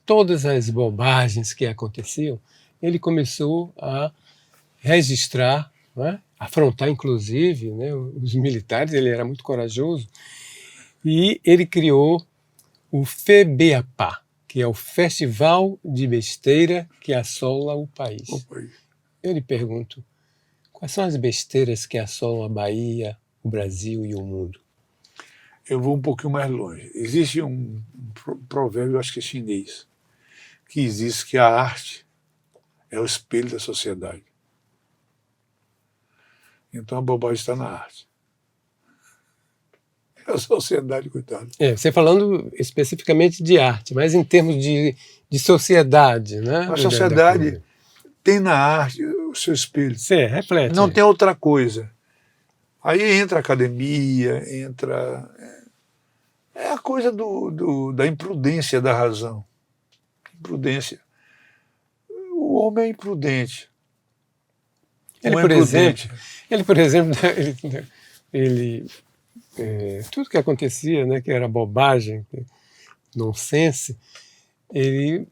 todas as bobagens que aconteciam, ele começou a registrar, né, afrontar inclusive, né, os militares. Ele era muito corajoso, e ele criou o FEBEAPA, que é o Festival de Besteira que Assola o País. Eu lhe pergunto, quais são as besteiras que assolam a Bahia, o Brasil e o mundo? Eu vou um pouquinho mais longe. Existe um provérbio, acho que é chinês, que diz que a arte é o espelho da sociedade. Então a bobagem está na arte. É a sociedade, coitado. Você falando especificamente de arte, mas em termos de sociedade, né? A sociedade tem na arte o seu espelho. Reflete. Não tem outra coisa. Aí entra a academia, entra... É a coisa da imprudência da razão. Imprudência. O homem é imprudente. Ele, por exemplo, tudo que acontecia, né, que era bobagem, nonsense, ele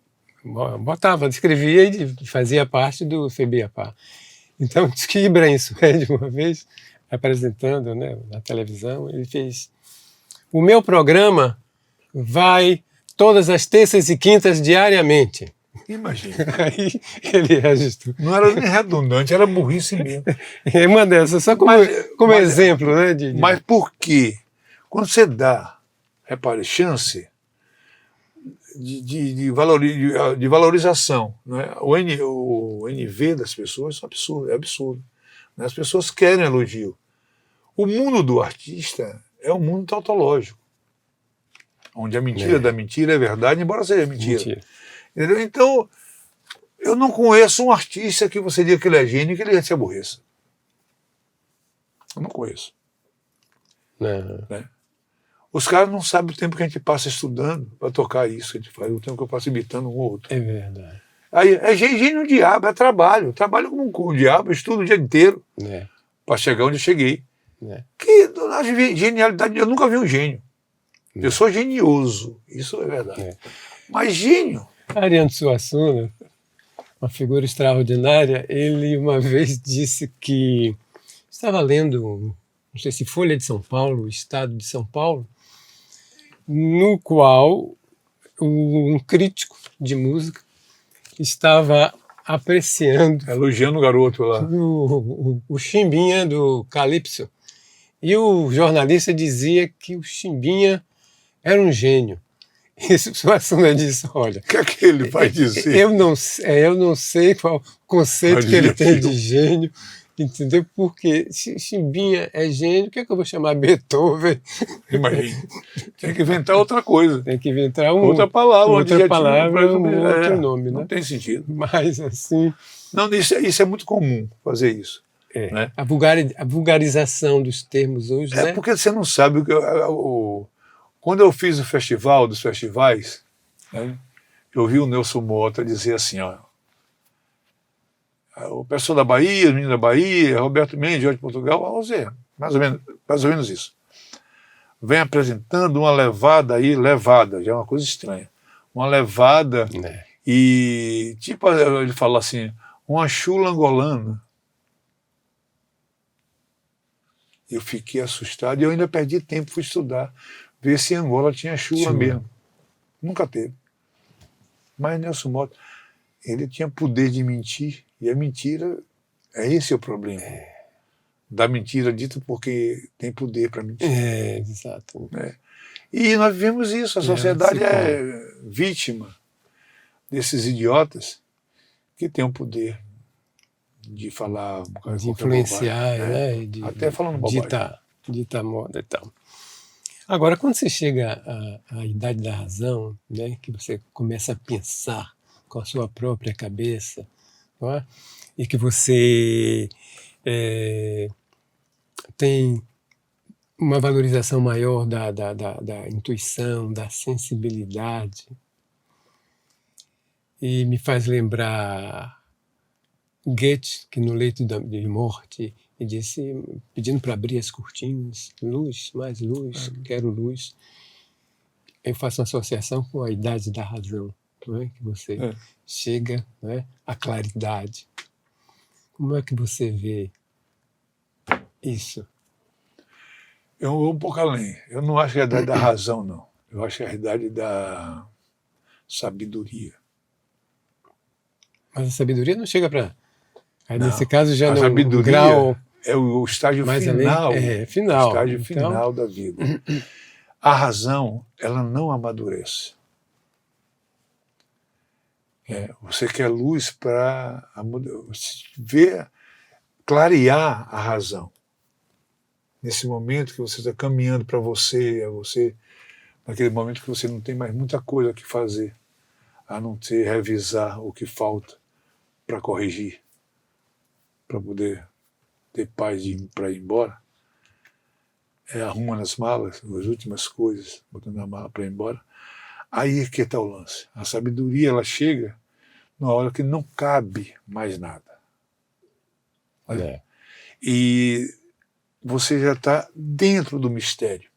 escrevia e fazia parte do FEBEAPA. Então, diz que Ibrahim Suede, uma vez, apresentando, né, na televisão, ele fez: o meu programa vai todas as terças e quintas diariamente. Imagina. Aí ele registrou. Não era nem redundante, era burrice mesmo. É uma dessas, só como exemplo, né? Mas por quê? Quando você dá, repare, chance de valorização, né? O NV das pessoas é absurdo. Né? As pessoas querem elogio. O mundo do artista é um mundo tautológico, onde a mentira da mentira é verdade, embora seja mentira. Entendeu? Então, eu não conheço um artista que você diga que ele é gênio e que ele se aborreça. Eu não conheço. Né? Os caras não sabem o tempo que a gente passa estudando para tocar isso que a gente faz, o tempo que eu passo imitando um ou outro. É verdade. Aí, é gênio do diabo, é trabalho. Trabalho com o diabo, estudo o dia inteiro para chegar onde eu cheguei. Que na genialidade, eu nunca vi um gênio. Eu sou genioso, isso é verdade. Mas gênio... Ariano Suassuna, uma figura extraordinária, ele uma vez disse que estava lendo, não sei se Folha de São Paulo, o Estado de São Paulo, no qual um crítico de música estava apreciando Elogiando o garoto lá. o Chimbinha do Calypso. E o jornalista dizia que o Chimbinha era um gênio. Isso, o Suassuna disse, olha, O que é que ele vai dizer? eu não sei qual o conceito que ele tem de gênio, entendeu? Porque se Chimbinha é gênio, o que é que eu vou chamar Beethoven? Imagina. Tem que inventar outra coisa. Tem que inventar Outra palavra, um outro nome, não né? tem sentido. Mas assim... Não, isso é muito comum, fazer isso. É, né? a vulgarização dos termos hoje, né? Porque você não sabe quando eu fiz o festival dos festivais, né, eu vi o Nelson Mota dizer assim, ó, o pessoal da Bahia, o menino da Bahia, Roberto Mendes, Jorge de Portugal, vamos ver, mais ou menos isso. Vem apresentando uma levada, já é uma coisa estranha, uma levada, e tipo, ele fala assim, uma chula angolana. Eu fiquei assustado e eu ainda perdi tempo, fui estudar, ver se Angola tinha chula mesmo. Nunca teve. Mas Nelson Mota, ele tinha poder de mentir, e a mentira, esse é o problema. Da mentira dita porque tem poder para mentir. Exato. E nós vivemos isso, a sociedade é vítima desses idiotas que têm o poder de falar... De influenciar, né? Até falando bobagem. Dita moda e tal. Agora, quando você chega à idade da razão, né, que você começa a pensar com a sua própria cabeça, não é? E que você tem uma valorização maior da intuição, da sensibilidade, e me faz lembrar Goethe, que no leito de morte, e disse, pedindo para abrir as cortinas, luz, mais luz, quero luz. Eu faço uma associação com a idade da razão, não é? Que você chega, não é, à claridade. Como é que você vê isso? Eu vou um pouco além. Eu não acho que é a idade da razão, não. Eu acho que é a idade da sabedoria. Mas a sabedoria não chega para... Aí, nesse caso, já a não... sabedoria grau é o estágio final. O estágio final da vida. A razão, ela não amadurece. Você quer luz para ver, clarear a razão. Nesse momento que você está caminhando para você, naquele momento que você não tem mais muita coisa que fazer, a não ser revisar o que falta para corrigir, para poder ter paz para ir embora, arrumando as malas, as últimas coisas, botando a mala para ir embora. Aí é que está o lance. A sabedoria, ela chega na hora que não cabe mais nada. E você já está dentro do mistério.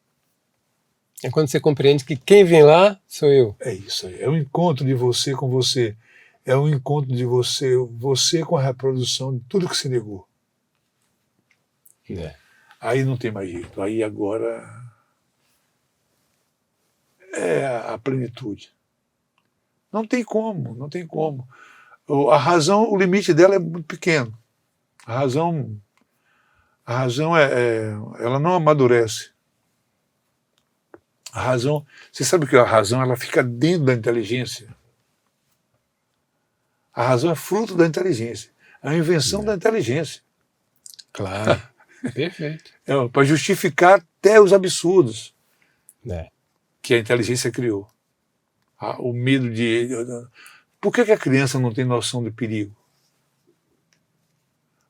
É quando você compreende que quem vem lá sou eu. É isso aí. É o encontro de você com você. É o encontro de você com a reprodução de tudo que você negou. Aí não tem mais jeito. Aí agora é a plenitude. Não tem como, não tem como. A razão, o limite dela é muito pequeno. A razão ela não amadurece. A razão, você sabe que a razão ela fica dentro da inteligência. A razão é fruto da inteligência. É uma invenção da inteligência. Claro. Perfeito. Para justificar até os absurdos que a inteligência criou. O medo de... Por que a criança não tem noção de perigo?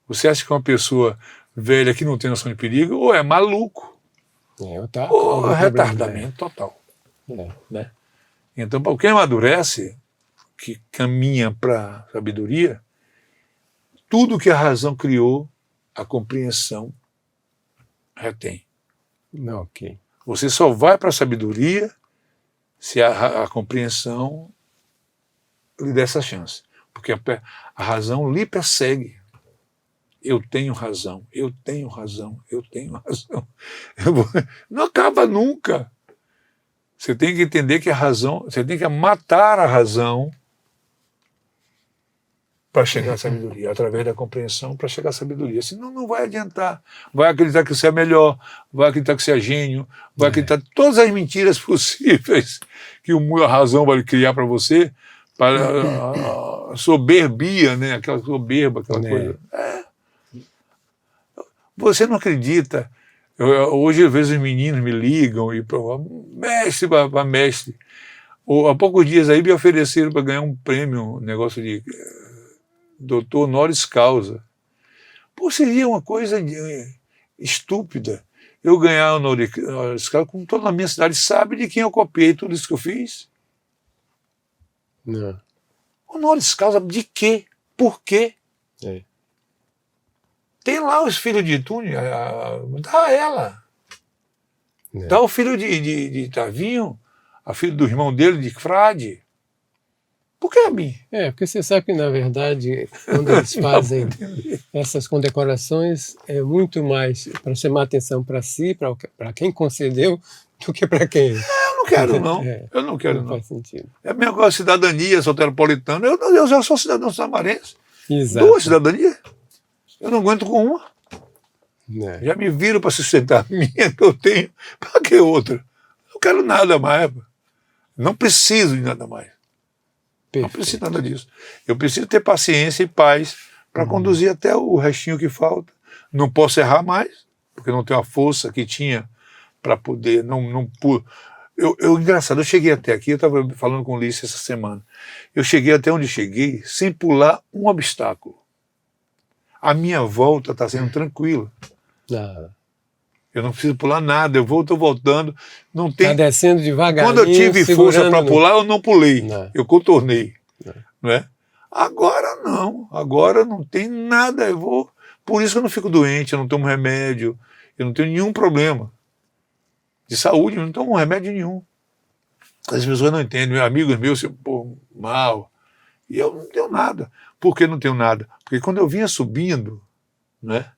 Você acha que uma pessoa velha que não tem noção de perigo ou é maluco ou retardamento total. Então, para quem amadurece, que caminha para a sabedoria, tudo que a razão criou, a compreensão retém. Você só vai para a sabedoria se a compreensão lhe der essa chance. Porque a razão lhe persegue. Eu tenho razão, eu tenho razão, eu tenho razão. Não acaba nunca. Você tem que entender que a razão, você tem que matar a razão para chegar à sabedoria, através da compreensão para chegar à sabedoria. Senão não vai adiantar. Vai acreditar que você é melhor, vai acreditar que você é gênio, vai acreditar todas as mentiras possíveis que a razão vai criar para você, para a soberbia, né? Aquela soberba, aquela coisa. Você não acredita. Hoje, às vezes, os meninos me ligam e falam, mestre, mestre. Há poucos dias aí me ofereceram para ganhar um prêmio, um negócio de doutor honoris causa. Pô, seria uma coisa estúpida eu ganhar honoris causa, como toda a minha cidade sabe de quem eu copiei tudo isso que eu fiz. Não. Honoris causa de quê? Por quê? É. Tem lá os filhos de Túnio, dá a ela. É. Dá o filho de Tavinho, a filha do irmão dele, de Frade. Por que a mim? Porque você sabe que, na verdade, quando eles fazem essas condecorações, é muito mais para chamar atenção para si, para quem concedeu, do que para quem. Eu não quero, não. Eu não quero, não. Faz sentido. É a mesma coisa, cidadania soteropolitana. Eu já sou cidadão samarense. Exato. 2 cidadanias. Eu não aguento com uma. Já me viro para sustentar a minha que eu tenho. Para que outra? Não quero nada mais. Não preciso de nada mais. Perfeito. Não preciso de nada disso. Eu preciso ter paciência e paz para conduzir até o restinho que falta. Não posso errar mais, porque não tenho a força que tinha para poder. Engraçado, eu cheguei até aqui, eu estava falando com o Ulisses essa semana. Eu cheguei até onde cheguei sem pular um obstáculo. A minha volta está sendo tranquila. Eu não preciso pular nada, eu estou voltando. Está descendo devagarinho. Quando eu tive força para pular, eu não pulei. Eu contornei. Não é? Agora não. Agora não tem nada. Por isso que eu não fico doente, eu não tomo remédio, eu não tenho nenhum problema de saúde, eu não tomo remédio nenhum. As pessoas não entendem, amigos meus se pô, mal. E eu não tenho nada. Por que não tenho nada? Porque quando eu vinha subindo, né?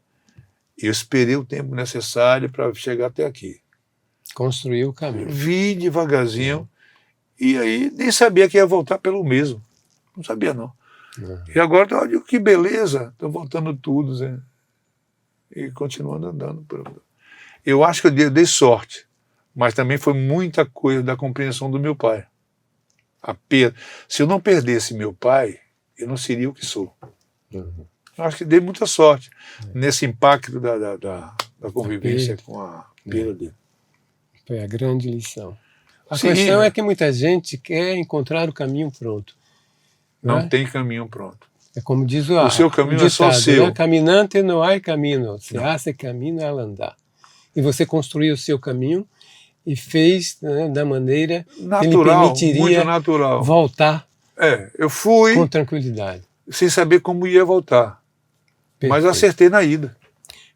Eu esperei o tempo necessário para chegar até aqui. Construir o caminho. Vi devagarzinho e aí nem sabia que ia voltar pelo mesmo. Não sabia, não. E agora, olha que beleza, estou voltando tudo. Né? E continuando andando. Eu acho que eu dei sorte, mas também foi muita coisa da compreensão do meu pai. Se eu não perdesse meu pai, eu não seria o que sou. Eu acho que dei muita sorte nesse impacto da convivência com a perda dele. Foi a grande lição. A questão é que muita gente quer encontrar o caminho pronto. Não tem caminho pronto. É como diz o seu caminho ditado, é só o seu. Né? Caminante não há caminho, se hace caminho al andar. E você construiu o seu caminho e fez, né, da maneira natural, que lhe permitiria muito natural. Voltar eu fui com tranquilidade. Sem saber como ia voltar. Perfeito. Mas acertei na ida.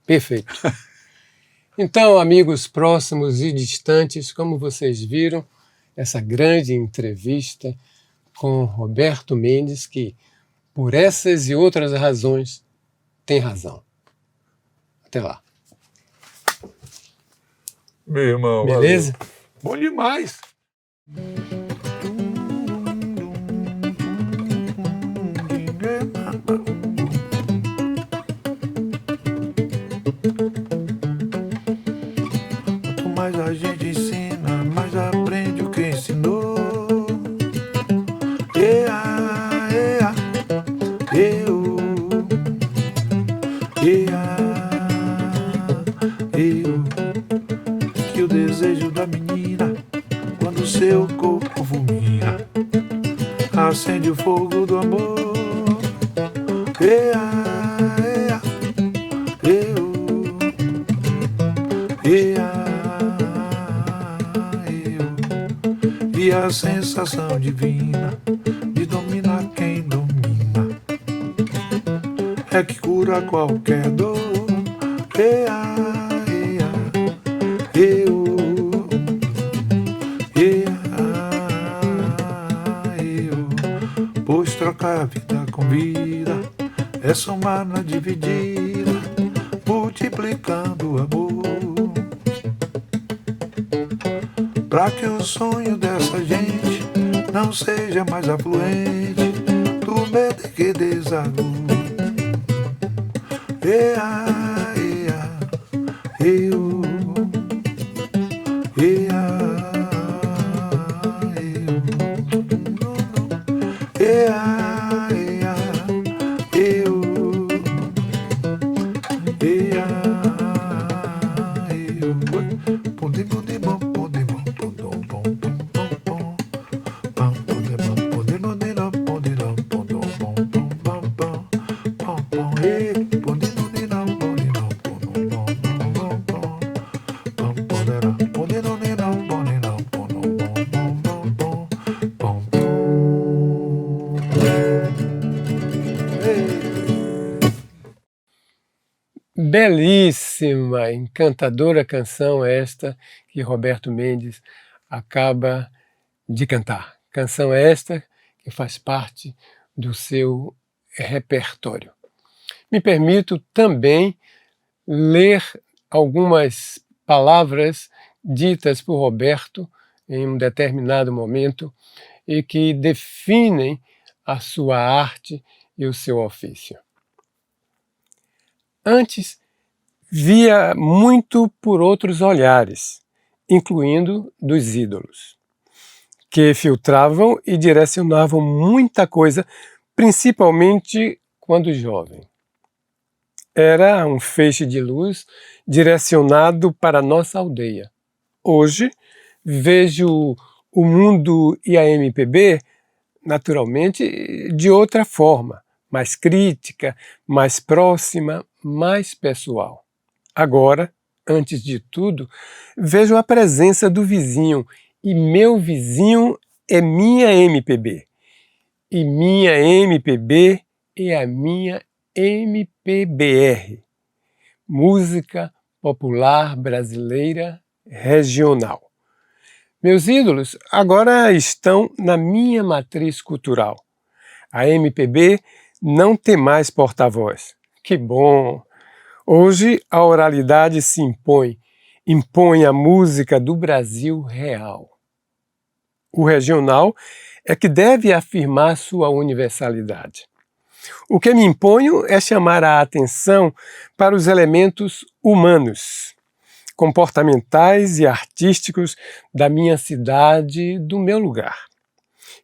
Perfeito. Então, amigos próximos e distantes, como vocês viram, essa grande entrevista com Roberto Mendes, que, por essas e outras razões, tem razão. Até lá. Meu irmão. Beleza? Valeu. Bom demais. Quanto mais a gente ensina, mais aprende o que ensinou. Que o desejo da menina, quando seu corpo fulmina, acende o fogo do amor. E a sensação divina de dominar quem domina é que cura qualquer dor. Pois trocar a vida com vida é somar na dividida, multiplicando o amor. Pra que o sonho dessa gente não seja mais afluente do medo que desagu. Ea, ea, eu, ea, eu, ea, ea, eu, ea, eu. Pode bom, pode bom, pode bom, pode bom, pode bom, pode bom, pode bom, pode bom, pode bom, Belíssima, encantadora canção esta que Roberto Mendes acaba de cantar. Canção esta que faz parte do seu repertório. Me permito também ler algumas palavras ditas por Roberto em um determinado momento e que definem a sua arte e o seu ofício. Antes, via muito por outros olhares, incluindo dos ídolos, que filtravam e direcionavam muita coisa, principalmente quando jovem. Era um feixe de luz direcionado para a nossa aldeia. Hoje, vejo o mundo e a MPB, naturalmente, de outra forma, mais crítica, mais próxima, mais pessoal. Agora, antes de tudo, vejo a presença do vizinho, e meu vizinho é minha MPB. E minha MPB é a minha MPBR, Música Popular Brasileira Regional. Meus ídolos agora estão na minha matriz cultural. A MPB não tem mais porta-voz. Que bom! Hoje a oralidade se impõe a música do Brasil real. O regional é que deve afirmar sua universalidade. O que me imponho é chamar a atenção para os elementos humanos, comportamentais e artísticos da minha cidade, do meu lugar.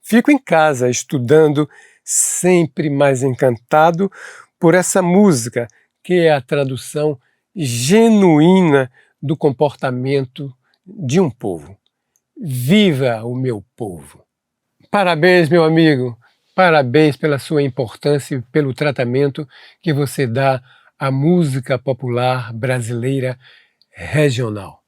Fico em casa estudando, sempre mais encantado por essa música que é a tradução genuína do comportamento de um povo. Viva o meu povo! Parabéns, meu amigo! Parabéns pela sua importância e pelo tratamento que você dá à música popular brasileira regional.